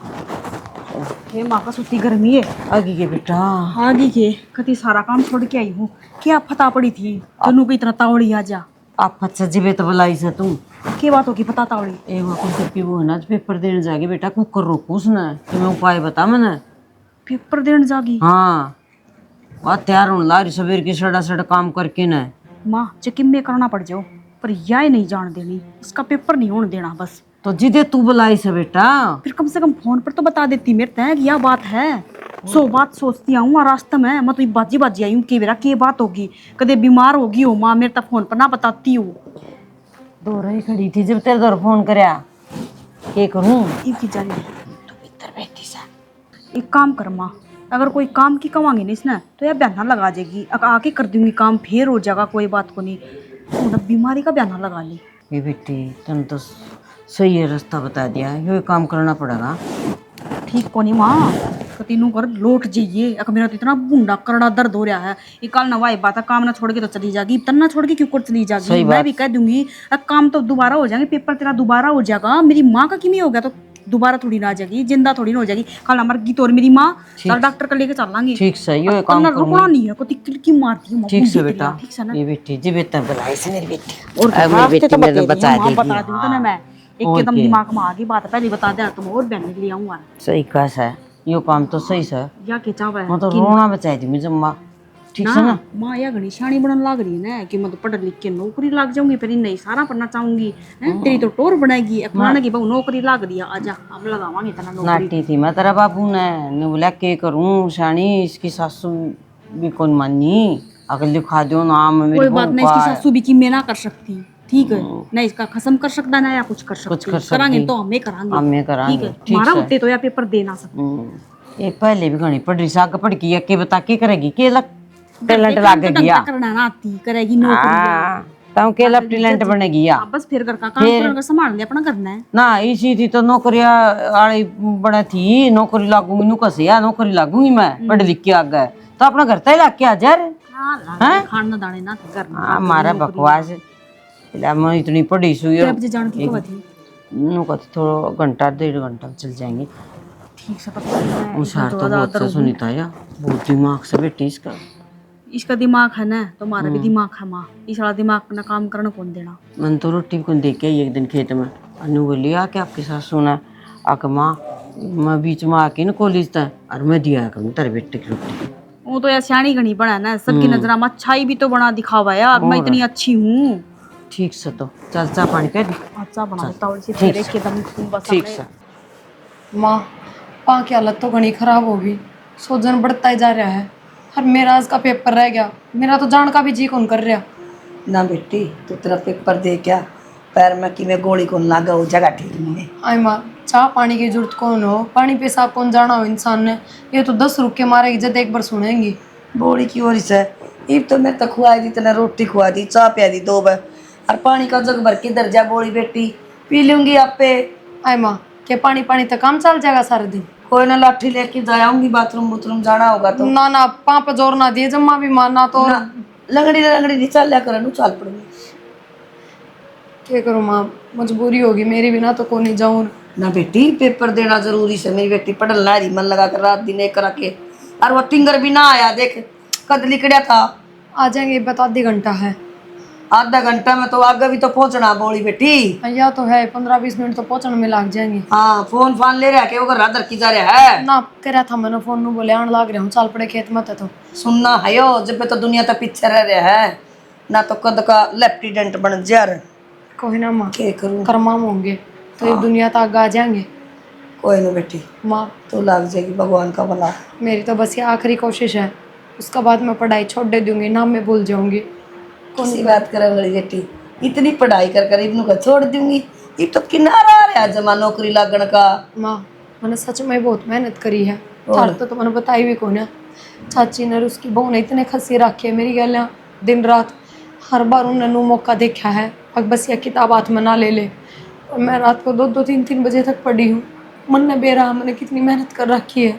हे माँ का सुती गर्मी है। आगे के बेटा आगे के कति सारा काम छोड़ के आई हूँ, क्या फता पड़ी थी तनु को इतना तावड़ी आ जा। आप फट सजीबे तो बुलाई से तू के बात होगी पता तावड़ी। एक बार को वो ना पेपर देने जाके बेटा कुकर रोको उसने, तुम्हें उपाय बता मैंने। पेपर देने जागी? हाँ बात तैयार होने ला रही सवेर की सड़ा सड़ा काम करके न। माँ चेकिंग में करना पड़ जाओ, पर यह नहीं जान देनी, इसका पेपर नहीं होने देना बस। तो जिदे तू बुलाई से बेटा, फिर कम से कम फोन पर तो बता देती मेरे तय कि यह बात है। सो बात सोचती आऊँ रास्ते में, मैं तो बाजी बाजी आई हूँ कि मेरा क्या बात होगी, कदे बीमार होगी हो माँ, मेरे तक फोन पर ना बताती हूँ। दो रही खड़ी थी जब तेरे दौर फोन करया, के करूँ की जाने तू भीतर बैठी सा। एक काम कर माँ, अगर कोई काम की कमांगे नहीं इसने तो यह बयाना लगा जाएगी, आके कर दूंगी काम, फिर हो जाएगा, कोई बात को नहीं। मतलब बीमारी का बयाना लगा ली। ये बेटी तुम तो सही है रास्ता बता दिया, ये काम करना पड़ेगा। ठीक को नहीं माँ, तीनों कर लौट जाइए, अगर मेरा तो इतना बूंदा करड़ा दर्द हो रहा है। ये कल नवाई बात है, काम ना छोड़ के तो चली जाएगी, तन ना छोड़ के क्यों कर चली जाएगी। मैं भी कह दूंगी काम तो दोबारा हो जाएंगे, पेपर तेरा दोबारा हो जाएगा, मेरी माँ का किमी हो गया तो दोबारा थोड़ी ना आ जाएगी, जिंदा थोड़ी ना हो जाएगी। कल मर गई तो और मेरी माँ चल डॉक्टर का लेके चलेंगे। ठीक सही हो काम कल करो। रुकना नहीं है, को तिक्की मारती हूँ। ठीक से बेटा, ठीक से ना। ये बेटी जी बेटा बुलाई से मेरी बेटी और अब मेरी बेटी मेरे बचा देगी। बता दूँ तो मैं एकदम दिमाग में आ गई बात, पहले बता दे तुम और बहन के लिए आऊंगा। सही कहा है, यो काम तो सही है। या के चाव है मैं तो रोना बचाई थी मुझे माँ। ठीक है ना, माँ या घनी शानी बनने लग रही है ना कि मैं तो पढ़ लिख के नौकरी लग जाऊंगी, फिर नहीं सारा पढ़ना चाहूंगी। तेरी तो टोर बनाएगी, माना की बहु नौकरी लग रही है, आजा अब लगावांगे तना नौकरी। नाटी थी मैं तेरा बाबू ने बोला के करूं शानी, इसकी सासू भी कौन मानी, अगर लिखा दो नाम मेरी कोई बात नहीं, इसकी सासू भी की मैं ना कर सकती, ठीक है ना, इसका खसम कर सकता ना या कुछ कर सकती, करांगे तो हमें करांगे, ठीक है। हमारा होते तो या पेपर दे ना सकते। ये पहले भी घनी पढ़ रही साग पढ़ की के बता के करेगी के लग टैलेंट लाग गया करना ना आती करेगी नौकरी, तब के लग टैलेंट बनेगी या बस फिर घर का काम करना संभाल ले अपना करना है ना। इसी थी तो नौकरिया आड़ी बड़ा थी, नौकरी लागूंगी नु कसे या नौकरी लागूंगी मैं पढ़ लिख के आ गए तो अपना घर तय लाग के आ जा रे खाना दाने ना करना। हमारा बकवास मैं इतनी पढ़ी सुई जान की को थी नु कहते थोड़ा घंटा 1.5 घंटा चल जाएंगे। ठीक से पता नहीं उसार तो बहुत सा सुनीता या बहुत दिमाग से बेटी इसका। इसका दिमाग है ना, तुम्हारा भी दिमाग है माँ, इस वाला दिमाग ना काम करने कौन देना। मन तो रोटी को देख के आई एक दिन खेत में, अनु बोली आके आपके साथ सुना आके माँ मैं बीच में आके ना कॉलेज था और मैं दिया करूँ तेरे बेटे की रोटी। वो तो यार सियाणी घनी बना ना, सबकी नजर में अच्छाई भी तो बना दिखावा यार, मैं इतनी अच्छी हूँ। ठीक से तो चल चाह पानी पे अच्छा बना देता हूँ इसे तेरे के दम बस। ठीक से माँ पाँ की हालत तो घनी खराब होगी, सोजन बढ़ता ही जा रहा है, और मेरा आज का पेपर रह गया, मेरा तो जान का भी जी कौन कर रहा। ना बेटी तू तेरा पेपर दे क्या पैर में कि मैं गोली कौन लागा वो जगह ठीक नहीं है। आई माँ चाह पानी की जरूरत कौन हो, पानी पेशाब कौन जाना हो इंसान ने, ये तो 10 रुक के मारे इज्जत एक बार सुनेंगी। गोली की ओर से इब तो मैं तो खुआई दी, तेना रोटी खुआ दी, चाह पिया दी 2 बार, और पानी का जग भर के दर्जा बोली बेटी पी लूंगी आपे। आई माँ के पानी पानी तक काम चल जाएगा सारा दिन। कोई ना लाठी लेके जाऊंगी, बाथरूम बुथरूम जाना होगा तो। ना ना पाँ पे जोर ना दिए जम्मा भी मारना तो लंगड़ी नहीं चल लिया कर चल पड़ूंगी। क्या करूँ माँ, मजबूरी होगी मेरी बिना तो कौन ही जाऊँ। ना बेटी पेपर देना जरूरी से, मेरी बेटी पढ़ल ला रही मन लगा कर रात दिन एक करा के, और वो टिंगर भी ना आया, देख कद लिकड़ा था। आ जाएंगे बता आधी घंटा है। आधा घंटा में तो आगे भी तो पहुंचना बोली बेटी। या तो है 15-20 मिनट तो पहुंचने में लग जाएंगे। हाँ फोन फान ले रहा के वो राधर की जा रहा है ना कह रहा था मैंने फोन नु बोले आने लग रहा हूँ, चल पड़े खेत में तो सुनना है यो जब तो दुनिया तो पीछे रह रहा है ना, तो कद का लेफ्टिनेंट बन जा रहा। कोई ना माँ के करूँ कर्मा होंगे तो ये दुनिया तक आ जाएंगे। कोई ना बेटी माँ तो लग जाएगी भगवान का भला। मेरी तो बस ये आखिरी कोशिश है, उसका बाद मैं पढ़ाई छोड़ दे दूंगी, नाम मैं भूल जाऊंगी। कौन सी बात करे वाली बेटी, इतनी पढ़ाई कर कर इब्नू का छोड़ दूंगी, ये तो किनारा आ रहा जमा नौकरी लागण का। माँ मैंने सच में बहुत मेहनत करी है, थार तो मैंने बताई भी कौन है। चाची ने उसकी बहू ने इतने खसी रखे मेरी गल दिन रात, हर बार उन्होंने मौका देखा है अब बस यह किताब हाथ में ना ले ले, और मैं रात को 2-2 3-3 बजे तक पढ़ी हूँ। मन ने बेरा मैंने कितनी मेहनत कर रखी है।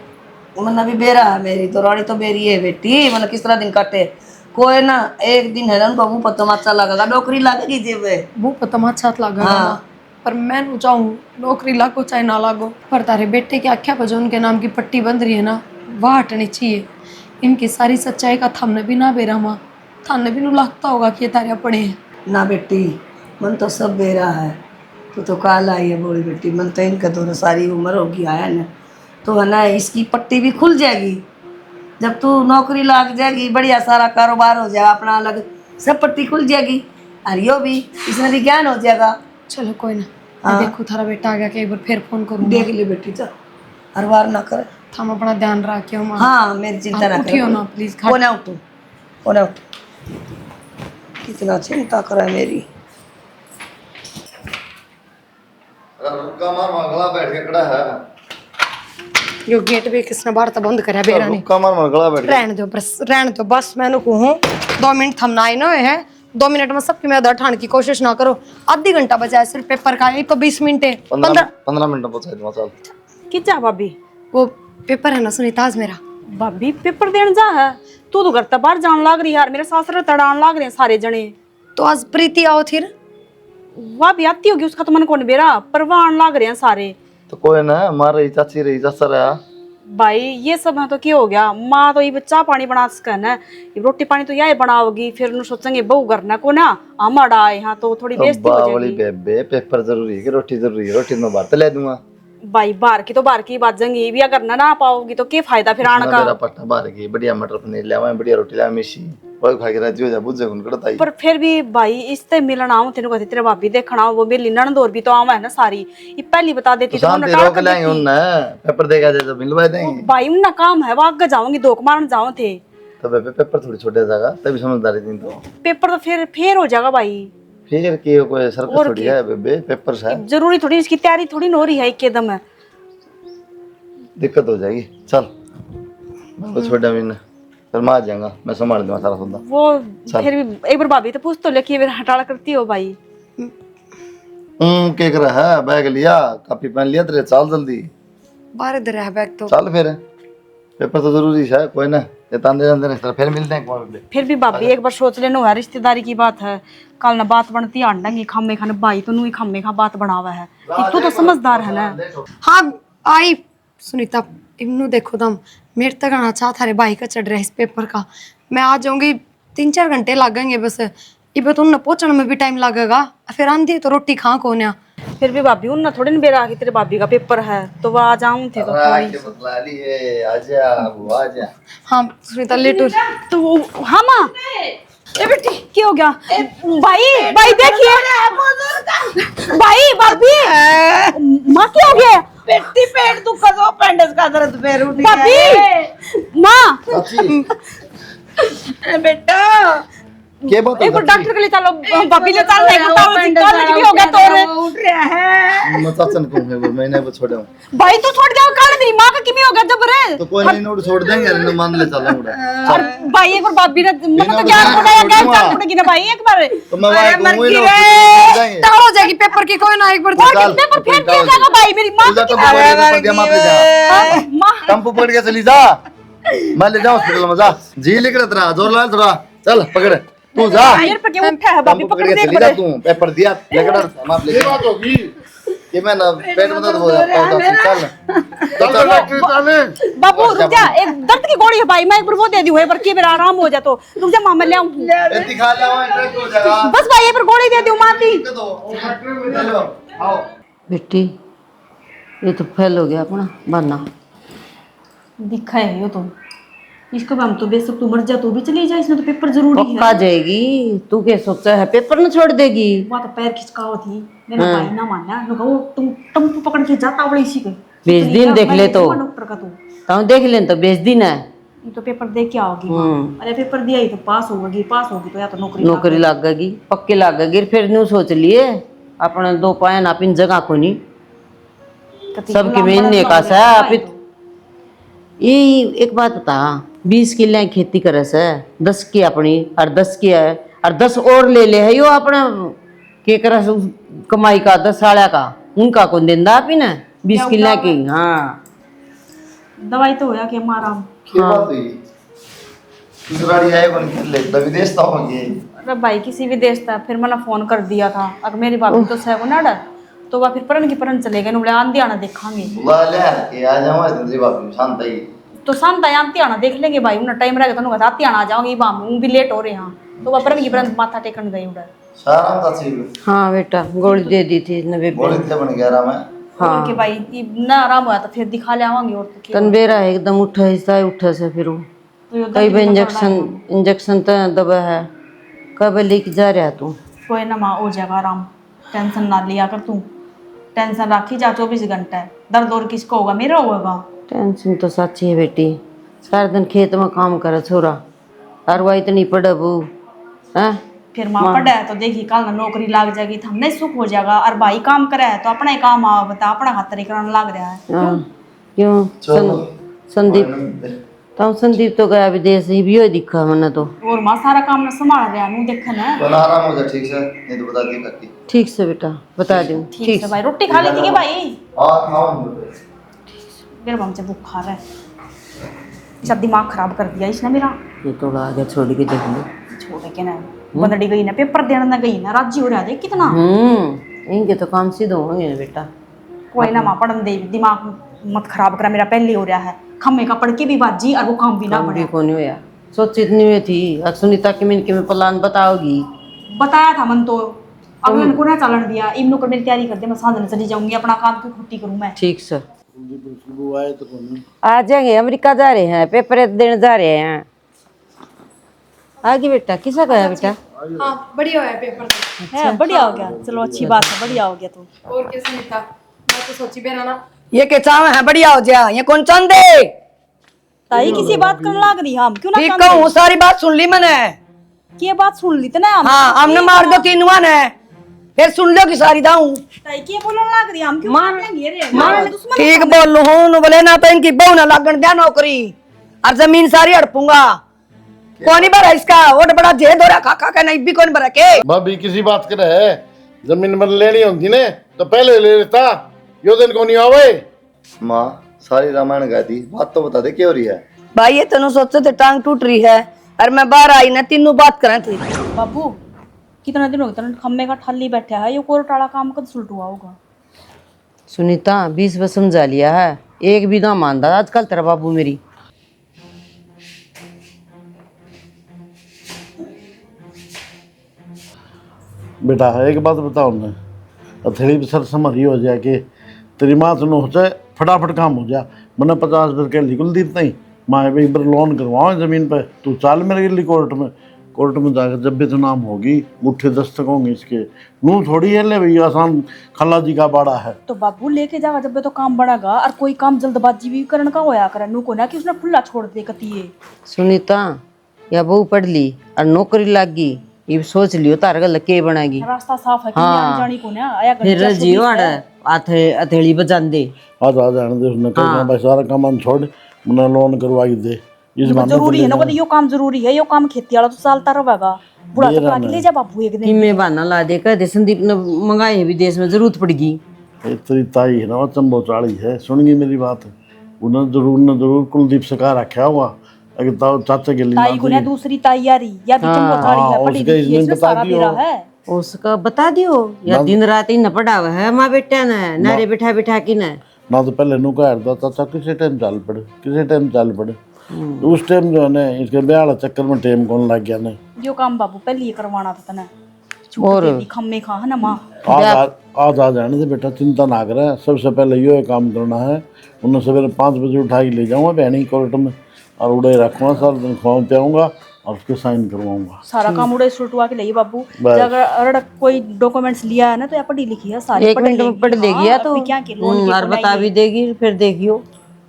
मना भी बेरा है मेरी तो रानी तो बेरी है बेटी, मतलब किस तरह दिन काटे कोई ना एक दिन है ना मुँह पर तमाचा लगेगा, नौकरी लगेगी जेब मुँह पर तमाचा लगा पर मैं नु चाहूँ नौकरी लागो चाहे ना लागो, पर तारे बेटे की आख्या पर जो उनके नाम की पट्टी बंध रही है ना वह हटनी चाहिए। इनकी सारी सच्चाई का थमने भी ना बेरा माँ, थाने भी नु लगता होगा कि ये तारे पड़े हैं। ना बेटी मन तो सब बेरा है, तू तो काल आई है बोली बेटी, मन तो इनका दोनों सारी उम्र होगी आया ना, तो है ना इसकी पट्टी भी खुल जाएगी, जब तू नौकरी लग जाएगी बढ़िया सारा कारोबार हो जाएगा अपना अलग, सब पट्टी खुल जाएगी और यो भी इसमें भी ज्ञान हो जाएगा। चलो कोई ना, मैं देखो थारा बेटा आ गया कि एक बार फिर फोन करूँ। देख ले बेटी चल हर बार ना कर, हम अपना ध्यान रखियो माँ। हाँ मेरी चिंता ना उठियो ना प्लीज, कोना उठो कोना उठ, कितना चिंता करे मेरी। रुका मार मंगला बैठ के खड़ा है, यो गेट भी किसने बाहर तो बंद करा बेरा नहीं। रुका मार मंगला बैठ रहने दो बस, रहने दो बस, मैंने कहूँ 2 मिनट थमना ही ना है, 2 मिनट में सबकी मैं ठाने की कोशिश ना करो, आधी घंटा बचा है सिर्फ पेपर का, ये तो 20 मिनट है। 15 मिनट पहुंचा दूंगा चल। कि जा भाभी वो पेपर है ना सुनीता आज मेरा। भाभी पेपर देने जा है, तू तो घर तक बाहर जान लाग रही यार, मेरे सासरे तड़ान लाग रहे हैं सारे जने। तो आज प्रीति आओ फिर, वह भी आती होगी उसका तो मन कौन बेरा, पर वह आन लाग रहे हैं सारे, तो कोई ना, माँ रही, चाची रही, चाचा रहा। भाई ये सब है तो क्या हो गया, माँ तो ये चाह पानी बना सके ना, ये रोटी पानी तो यही बनाओगी, फिर उन्हें सोचेंगे बहू करना को ना हमारा यहाँ तो थोड़ी तो बेइज्जती हो बावली जाएगी। बेबे, पेपर जरूरी है कि रोटी जरूरी है? रोटी में बात ले दूंगा। भाई बाहर की बात जाएंगी भी, अगर ना पाओगी तो क्या फायदा फिर आने मेरा का। पट्टा बाहर की बढ़िया मटर पनीर ले आवा, बढ़िया रोटी ले आवा, मिशी वो खा के राजी हो जा, बुझे उन करता ही। पर फिर भी भाई इससे मिलना आऊं तेरे को, तेरे भाभी देखना वो मेरी ननद और भी तो आवा है ना सारी, ये पहली बता देती तो शांति उन्हें रोक लाएंगे उनने, पेपर देगा जैसे मिलवा देंगे। भाई उनका काम है, वो आगे जाऊंगी दो मारन जाओ थे। तो बेबे पेपर थोड़ी छोटे जाएगा, तभी समझदारी दिन तो पेपर तो फिर हो जाएगा भाई। फिर की कोई सर्कस थोड़ी है बेबे, पेपर है, जरूरी थोड़ी इसकी तैयारी थोड़ी न हो रही है एकदम है। दिक्कत हो जाएगी। चल मैं छोटा भी ना, फिर मैं आ जाऊंगा, मैं संभाल दूंगा सारा सौदा। वो फिर भी एक बार भाभी तो पूछ तो ले कि ये हटाड़ा करती हो भाई। क्या कर रहा है? बैग लिया, कॉपी पेन लिया तेरे, चल जल्दी बाहर इधर है बैग तो। चल फिर, पेपर तो जरूरी है। कोई ना, ये तांदे जाते हैं, फिर मिलते हैं कौन पे। फिर भी भाभी एक बार सोच लेना है, रिश्तेदारी की बात है, कल ना बात बनती आंडेंगे खामे खाने, भाई तो नू खामे खा बात बनावा है, तू तो समझदार है ना। हाँ आई सुनीता, इमनू देखो तुम मेरे तक आना चाह थारे भाई का चढ़ रहा है इस पेपर का, मैं आ जाऊंगी, 3-4 घंटे लगेंगे बस, इबे तो उन्हें पहुंचने में भी टाइम लगेगा, फिर आंधी तो रोटी खा कौन है। फिर भी भाभी उन थोड़ी न बेरा कि तेरे भाभी का पेपर है तो वो आ जाऊं थे तो थोड़ी। आजा हाँ सुनीता लेटू तो वो हाँ माँ, ए बेटी क्या हो गया? भाई भाई देखिए, भाई भाभी माँ क्या हो गया? पेटी पेट दुखा तो पेंडस का दर्द पैर उठ भाभी माँ बेटा क्या बात एक बार डॉक्टर के लिए चलो, भाभी ले चल, एक बताओ जी भी हो गया तो उठ रहा है। मैं चाचा को है वो, मैंने वो छोड़ा हूं। भाई तू छोड़ जाओ, काल मेरी माँ का किमी हो गया जब रे। तो कोई नहीं, नोट छोड़ देंगे, रे मान ले चला मुड़ा। और भाई एक बार भाभी ने मतलब तो ज्ञान को नया ज्ञान चाल पड़ेगी ना भाई एक बार। तो मैं वहां घूमूंगी ना, छोड़ देंगे। टाल हो जाएगी पेपर की, कोई ना एक बार चल, पेपर फेल किया जाएगा भाई, मेरी माँ तुझा तो पकड़ के माफ ले जा, माँ टम्पू पकड़ के चली जा, मैं ले जाऊं हॉस्पिटल में, जा जी लिख रहा तेरा, जोर लगा थोड़ा, चल पकड़ तू जा, मेरे पे क्यों उठा है भाभी, टम्पू पकड़ पकड़ के देख चली जा तू, पेपर दिया लेकर माफ ले ये जा। बात होगी। कि मैं ना पेट में दर्द हो जाता है, चल चल डॉक्टर चले। बाबू रुक जा, एक दर्द की गोली है भाई, मैं एक बार वो दे दी है पर की मेरा आराम हो जा, तो रुक जा मां मैं ले आऊं। इतनी खा जाओ, इंटरेस्ट हो जाएगा। बस भाई एक बार गोली दे दी मां की। चलो आओ। बेटी ये तो फेल हो गया अपना बनना। दिखा है यो तो, इसको हम तो बेशक तू मर जा तो भी चली जा, इसमें तो पेपर जरूरी है। पक्का जाएगी, तू क्या सोचा है पेपर न छोड़ देगी? वो तो पैर खिंचकाओ थी, मैंने भाई ना माना, नु कहो तुम टम्पू पकड़ के जाता बड़े इसी के। बेच दिन देख ले तो, डॉक्टर का ताऊ देख ले तो बेच दिन है। ये तो पेपर दे के आओगी मां, अरे पेपर दिया ही तो पास होगी तो या तो नौकरी लगेगी, पक्की लगेगी। फिर न्यू सोच लिए अपने दो पाए ना पिन जगह को नहीं, सबके महीने का सा ये। एक बात बता, 20 किले खेती करे से 10 की अपनी और 10 की है और 10 और ले ले है यो अपना के करे कमाई का 10 साल का, उनका कौन देंदा आप ही ना 20 किले की। हाँ दवाई तो होया कि मारा। क्या बात हुई? गाड़ी आए कौन कर ले, तभी विदेश तो होंगे। अरे भाई किसी भी देश था, फिर मैंने फोन कर दिया था, अगर मेरी भाभी तो सह ना डर तो वह फिर परन की परन चले गए, बोले आंधी आना देखांगे बुला ले के आ जाओ, जिंदगी बाप शांत ही तो शांत आंधी आना देख लेंगे भाई, उन्हें टाइम रहेगा तो आती आना आ जाऊंगी, भी लेट हो रहे हैं तो वह परन की परन माथा टेकन गई उधर। सारा चाची हाँ बेटा गोली दे दी थी नबे बोली थे बन गया रहा मैं। हाँ कि भाई न आराम हुआ तो फिर दिखा ले आवांगे और तो क्या। तनबेरा एकदम उठा हिस्सा उठा से फिर वो तो यो कई बार इंजेक्शन तो दबा है, कब लेके जा रहा तू? कोई ना माँ हो जाएगा आराम, टेंशन ना लिया कर तू, टेंशन रखी जा 24 घंटे, दर्द और किसको होगा, मेरा होगा। टेंशन तो सच्ची है बेटी, सारा दिन खेत में काम करे छोरा, और वह इतनी पढ़े वो है। फिर माँ पढ़ा है तो देखी कल ना नौकरी लग जाएगी तो हमने सुख हो जाएगा, और भाई काम करे है तो अपना ही काम आ बता अपना खातर करने लग रहा है। क्यों संदीप तो संदीप तो गया विदेश ही भी दिखा मैंने तो, और माँ सारा काम ना संभाल रहा है देखना है। बना आराम हो जा, ठीक से नहीं तो बता दी काकी। ठीक से बेटा बता दूं। ठीक है भाई, रोटी खा ली थी कि भाई? हां खाओ। मेरे हमसे बुखार है, सब दिमाग खराब कर दिया इसने मेरा। ये तो आगे छोड़ के देख लो, छोड़ के ना बंदड़ी गई ना पेपर देने ना गई ना, राजी हो रहा देख कितना। इनके तो काम सीधे होंगे बेटा। कोई ना माँ पढ़न दे, दिमाग मत खराब करा मेरा, पहले हो रहा है खम्मे का पढ़ के भी बाजी और वो काम भी ना काम बने। भी कौन होया सोची इतनी में थी। अब सुनीता की मिनट में प्लान बताओगी। बताया था मन तो अगले को ना चलन दिया, इमनो कर मेरी तैयारी कर दे, मैं साधन चली जाऊंगी, अपना काम क्यों खुट्टी करूं मैं। ठीक सर वो आए तो कौन आ जाएंगे, अमेरिका जा रहे हैं, पेपर देने जा रहे हैं। आगे बेटा किसा गया बेटा? हाँ बढ़िया है पेपर तो। है बढ़िया हो गया, चलो अच्छी बात है, बढ़िया हो गया तो। और कैसे नीता, मैं तो सोची बेरा ना ये के चाव है बढ़िया हो जा, ये कौन चंदे ताई किसी बात करने लग रही हम क्यों ना ठीक कांदे? कहूँ, सारी बात सुन ली मैंने। की बात सुन ली तना हम। हाँ हमने मार दो तीनवा ने, फिर सुन लो कि सारी दाऊं। ताई की बोलने लग रही हम क्यों मार लेंगे रे? हाँ, ठीक बोल हूँ, बोले ना तो इनकी बहू ना लागण दिया नौकरी, और जमीन सारी हड़पूंगा। कौन ही भरा इसका, वो बड़ा जेद हो रहा खा के, नहीं भी कौन भरा के। भाभी किसी बात करे है, जमीन मन लेनी होती ने तो पहले ले लेता, यो दिन को नहीं आवे। माँ सारी रामायण गा दी, बात तो बता दे क्या हो रही है। भाई ये तेनों सोचते थे टांग टूट रही है, और मैं बाहर आई ना तीनों बात करें थी। बाबू कितना दिन हो गया खम्मे का ठाली बैठा है, ये कोरटाड़ा काम कब सुलट हुआ होगा? सुनीता 20 बार समझा लिया है, एक भी ना मानता आजकल तेरा बाबू मेरी। बेटा एक बात बताओ ना, अथेली सर समझी हो जाए कि तेरी माँ से हो जाए फटाफट काम हो जाए। मैंने 50 हजार के लिखल दी नहीं, माँ भाई एक बार लोन करवाओ जमीन पे, तू चाल मेरे लिए कोर्ट में जाकर जब भी तो नाम होगी मुट्ठे दस्तक होंगे इसके, नू थोड़ी है ले भाई आसान खल्ला जी का बाड़ा है। तो बाबू लेके जावा जब तो काम बढ़ेगा, और कोई काम जल्दबाजी भी करने का होया करे, नु को ना कि उसने खुला छोड़ दे कतिये। सुनीता या बहू पढ़ ली और नौकरी लग गई, ये सोच लियो तार गल के बनाएगी। रास्ता साफ है कि हाँ। जानी को ना आया कर फिर जियो अथेली बजान दे। आज आ जाने दे, उसने कहा भाई सारा काम छोड़ मैंने लोन करवाई दे। इस बहाने जरूरी है ना, यो काम जरूरी है, यो काम खेती वाला तो चलता रहेगा, बुढ़ा तो के ले जा बाबू एक दिन। किमे बहाना ला दे कह दे संदीप ने मंगाए विदेश में जरूरत पड़गी। तेरी ताई है ना वो चंबो चाली है, सुन गई मेरी बात, उन्हें जरूर कुलदीप से कहा रखा हुआ अगर ताऊ चाचा के लिए ताई को ना दूसरी ताई यारी या बिचम बोथाड़ी है, पढ़ी लिखी है, इसमें सारा पीरा है। उसका बता दियो या दिन रात ही न पढ़ा हुआ है माँ बेटा ने नारे बैठा बैठा की न ना तो पहले नु कह रहा चाचा किसी टाइम चल पड़े उस टाइम जो है ना इसके ब्याह वाला चक्कर में टाइम कौन लग गया ना। यो काम बाबू पहले ही करवाना था तना, और खम्मे खा है ना माँ। आज आ जाने दे बेटा, चिंता ना करे, सबसे पहले यो काम करना है। उन्हें सवेरे 5 बजे उठा के ले जाऊंगा बहनी कोर्ट में और उड़े रखूंगा, सारा दिन खुआ पियाऊंगा और उसके साइन करवाऊंगा। सारा काम उड़े सुलटवा के लिए बाबू, अगर कोई डॉक्यूमेंट्स लिया है ना तो या पढ़ी लिखी है सारी, 1 मिनट में पढ़ देगी या तो क्या के लोन और बता भी देगी। फिर देखियो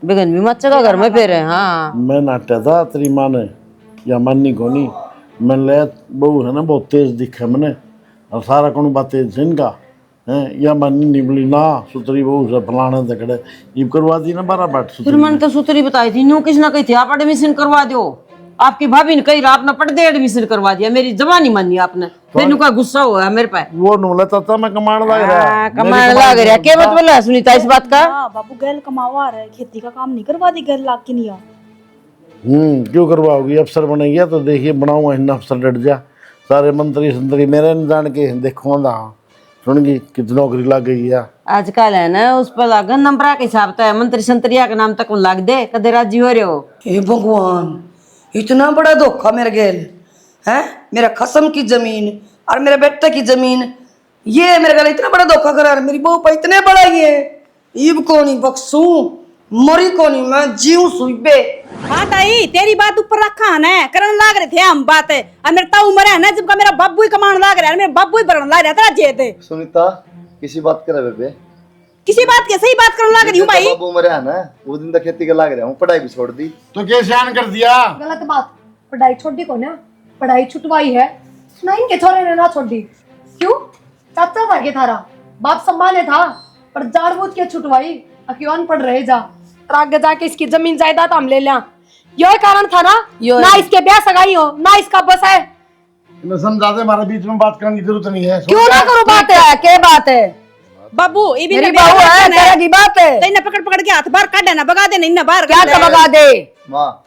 बेगन भी मचेगा घर में फिर। हाँ मैं नाट्या था तेरी माँ ने या मानी को नहीं, मैं ले बहू है ना बहुत तेज दिखे मैंने, और सारा कौन बात तेज है इनका है, या मानी नहीं बोली ना सुतरी बहू से फलाने तकड़े ये करवा दी ना 12 बाट फिर मैंने तो सूत्री बताई थी नो किस ना कही थी आप एडमिशन करवा दो, आपकी भाभी ने कही आपने पढ़ दे एडमिशन करवा दिया, मेरी जबानी मानी आपने, फिर नुका गुस्सा हुआ मेरे पे। वो नूला चाचा मैं कमाने लग रहा कमाने लग रहा क्या मत बोला सुनीता इस बात का? हाँ बाबू गैल कमावा रहा है, खेती का काम नहीं करवा दी गैल लाग के नहीं आ। क्यों करवाओगी, अफसर बन गया तो देखिए बनाऊंगा इन अफसर डट जा, सारे मंत्री संतरी मेरे न जान के देखो ना सुनगी कितनी नौकरी लग गई है आजकल है ना उस पर लागन नंबर के हिसाब से मंत्री संतरिया के नाम तक लाग दे कदे राजी हो रहे हो। हे भगवान इतना बड़ा धोखा मेरे गेल है, मेरा खसम की जमीन और मेरे बेटे की जमीन, ये मेरे गले इतना बड़ा धोखा करा, मेरी बहू पर इतने बड़ा ये ईब को नहीं बख्शू मरी को नहीं मैं जीव सुबे। हाँ ताई तेरी बात ऊपर रखा है, करन लाग रहे थे हम बात है, और मेरा ताऊ मरा है ना जब का मेरा बाबू ही कमान लाग रहा है, मेरा बाबू ही भरन लाग रहा था जेद। सुनीता किसी बात करे बेबे, किसी बात के सही बात करने लाग रही हूँ भाई। बाबू मरे है ना वो दिन तक खेती का लाग रहा हूँ, पढ़ाई भी छोड़ दी तो कैसे आन कर दिया। गलत बात, पढ़ाई छोड़ दी कौन है, पढ़ाई छुटवाई है ना इनके छोरे ने ना छोड़ दी। क्यों चाचा था के थारा बाप संभाले था, पर जानबूझ के छुटवाई क्यों अनपढ़ रहे जा, और आगे जाके इसकी जमीन जायदाद हम ले लिया, यही कारण था ना, ना इसके ब्याह सगाई हो ना इसका बस है। मैं समझा दे, हमारे बीच में बात करने की जरूरत नहीं है। क्यों ना करो बात है, क्या बात है बाबू ये भी मेरी बहू है तेरा की बात है, तेने पकड़ पकड़ के हाथ बाहर काट देना, भगा देना इन्हें बाहर, क्या तो भगा दे। माँ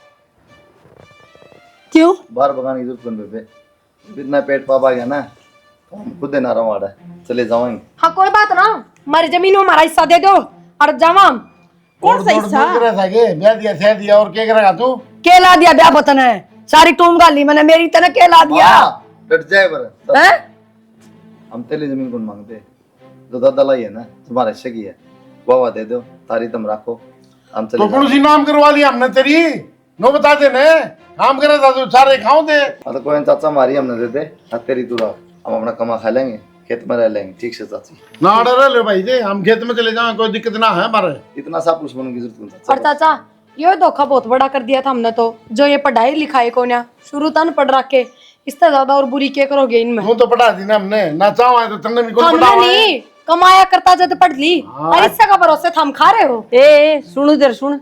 क्यों बाहर भगाने की जरूरत नहीं बेबे, इतना पेट पापा गया ना हम खुद नारा वाड़ा है, चले जाएंगे। हाँ कोई बात ना, हमारी जमीन में हमारा हिस्सा दे दो और जावा। कौन सा हिस्सा? ब्याह दिया सह दिया और क्या करेगा तू? केला दिया ब्याह पतन है, सारी टूम गाली मैंने मेरी तरह केला दिया डट जाए पर है। हम तेरी जमीन कौन मांगते, जो दादा लाई है ना तुम्हारे हिस्से की है, वाह दे दो, तारी तुम रखो, हम चले तो कौन सी नाम करवा लिया हमने तेरी? नो बता दे ने काम करे था तो सारे खाओ दे। तो कोई ना चाचा हमारी हमने दे दे, तेरी तू रख, हम अपना कमा खा लेंगे, खेत में रह लेंगे। ठीक से चाची ना डर ले भाई दे, हम खेत में चले जाएं, कोई दिक्कत ना है हमारे। इतना सब कुछ बनने की जरूरत नहीं और चाचा ये धोखा बहुत बड़ा कर दिया था हमने तो, जो ये पढ़ाई लिखाई को ना शुरू तन पढ़ रखे, इससे ज्यादा और बुरी क्या करोगे इनमें। वो तो पढ़ा दी ना हमने, ना चाहो तो तन्ने भी कौन हमने पढ़ावा है? नहीं कमाया करता जब पढ़ ली, और इससे का भरोसे हम खा रहे हो। ए सुन इधर सुन,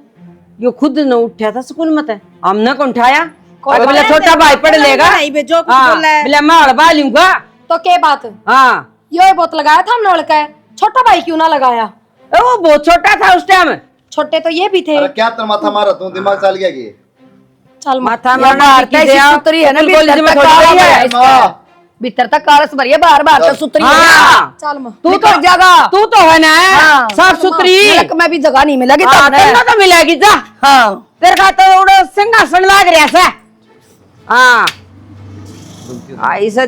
यो खुद न उठा था स्कूल में, हमने कौन उठाया? बोले छोटा भाई पढ़ लेगा, जो कुछ बोला है। बोले मैं हड़बा लूंगा। तो क्या बात, हाँ ये बहुत लगाया था हमने लड़का है, छोटा भाई क्यों ना लगाया? वो बहुत छोटा था उस टाइम। छोटे तो ये भी थे। अरे क्या तेरा माथा मारा तू, दिमाग चल गया कि चल माथा या मारना बाहर की का दिया, सुतरी है ना, बिल्कुल भीतर जिसमें तक थोड़ी काला गई है। है इसका। भीतर तक कारस भरी है, बाहर बाहर का सुतरी है। हाँ चल मां तू निकल तो जागा। तू तो है ना हाँ। साफ सुथरी। नरक में भी जगह नहीं मिलेगी हाँ, तब तेरे तो मिलेगी जा। हाँ तेरे का तो उड़ो सिंहासन लाग रहा है। हाँ ऐसा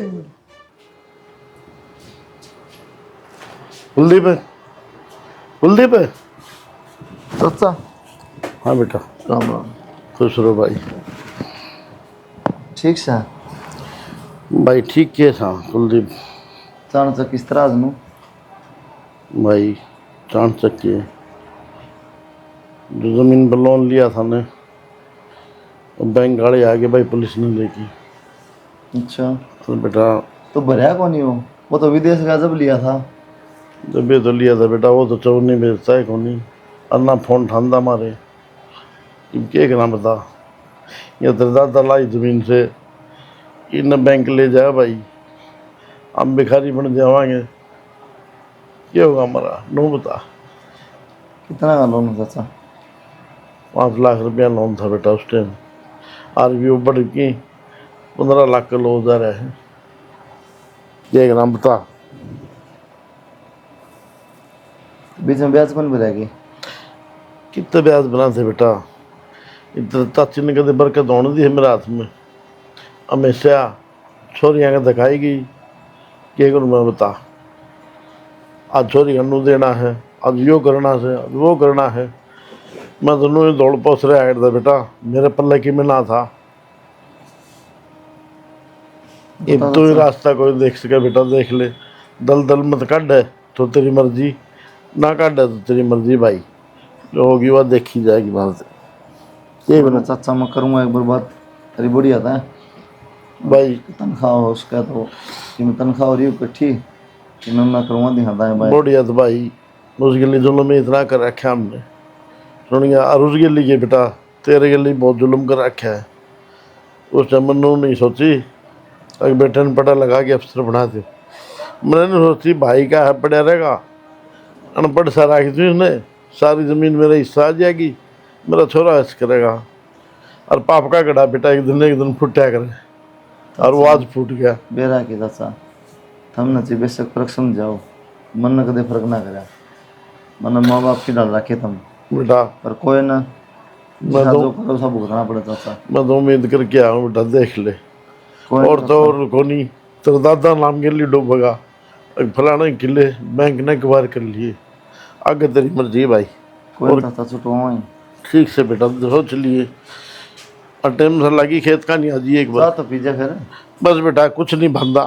कुलदीप कुलदीप चाचा हाँ बेटा राम राम। खुश रहो भाई। ठीक से भाई ठीक के था कुलदीप चाणचक किस तरह आजनू भाई, चाणचक के जो जमीन पर लोन लिया था ने, बैंक गाड़ी आगे भाई पुलिस ने लेकी। अच्छा तो बेटा तो भरया कौन नहीं वो तो विदेश का जब लिया था। जब ये तो लिया था बेटा, वो तो चौनी बेचता है कौन, अन्ना फोन ठांदा मारे क्या करना बता। ये तो दादा लाई जमीन से इन बैंक ले जाए भाई, हम भिखारी बन जावांगे, क्या होगा हमारा? नो बता। कितना का लोन चाचा? 5 लाख रुपया लोन था बेटा उस टाइम, RBO बढ़ की 15 लाख का लोन जा रहा है। क्या करना बता। बीच में ब्याज कौन भरेगी? कितने ब्याज बना थे बेटा, इधर चाची ने कदे बरकत होने दी है मेरे हाथ में, हमेशा छोरियाँ का दिखाई गई। क्या करूँ मैं बता, आज छोरी हन्नू देना है, आज यो करना है, आज वो करना है। मैं दोनों ही दौड़ पहुँच रहा था बेटा, मेरे पल्ले की में ना था। ये तो ही रास्ता कोई देख सके बेटा, देख ले। दल दल मत काट है तो तेरी मर्जी, ना काट है तो तेरी मर्जी भाई, जो होगी वह देखी जाएगी बात से। ये बोला चाचा मैं करूँगा एक बार बात, तेरी बड़ी आता है भाई तनख्वाह हो उसका, तो कि मैं तनख्वाह हो रही हूँ इकट्ठी कि मैं करूँगा दिखाता है भाई। बढ़िया तो भाई, उसके लिए जुल्म में इतना कर रखा हमने, सुन गया। और उसके लिए बेटा तेरे के लिए बहुत जुल्म कर रखा है। उस टाइम मैंने नहीं सोची अगर बेटे ने पढ़ा लगा के अफसर बना दे, मैंने नहीं सोची भाई का है पढ़ा रहेगा, अनपढ़ सा रखी थी उसने, सारी ज़मीन मेरा हिस्सा आ जाएगी, मेरा छोरा ऐसा करेगा। और पाप का गड़ा बेटा एक दिन फूटा करे, और वो आज फूट गया। बेरा के चाचा हमने चाहिए बेशक फर्क समझाओ, मन ने कदे फर्क ना करा, मन माँ बाप की डाल रखे तुम बेटा पर कोई ना, मैं जो तो करो सब भुगतना पड़े चाचा। मैं तो उम्मीद करके आया हूँ बेटा, देख ले। कोई और ना तो और कोनी तेरा दादा नाम के लिए डूबेगा, फलाने किले बैंक ने कबार कर लिए, आगे तेरी मर्जी भाई। कोई ना चाचा छुटवाओ ठीक से बेटा सोच लिए, और टाइम से लगी खेत का नहीं आज एक बार। तो पीछे फिर बस बेटा कुछ नहीं बंदा,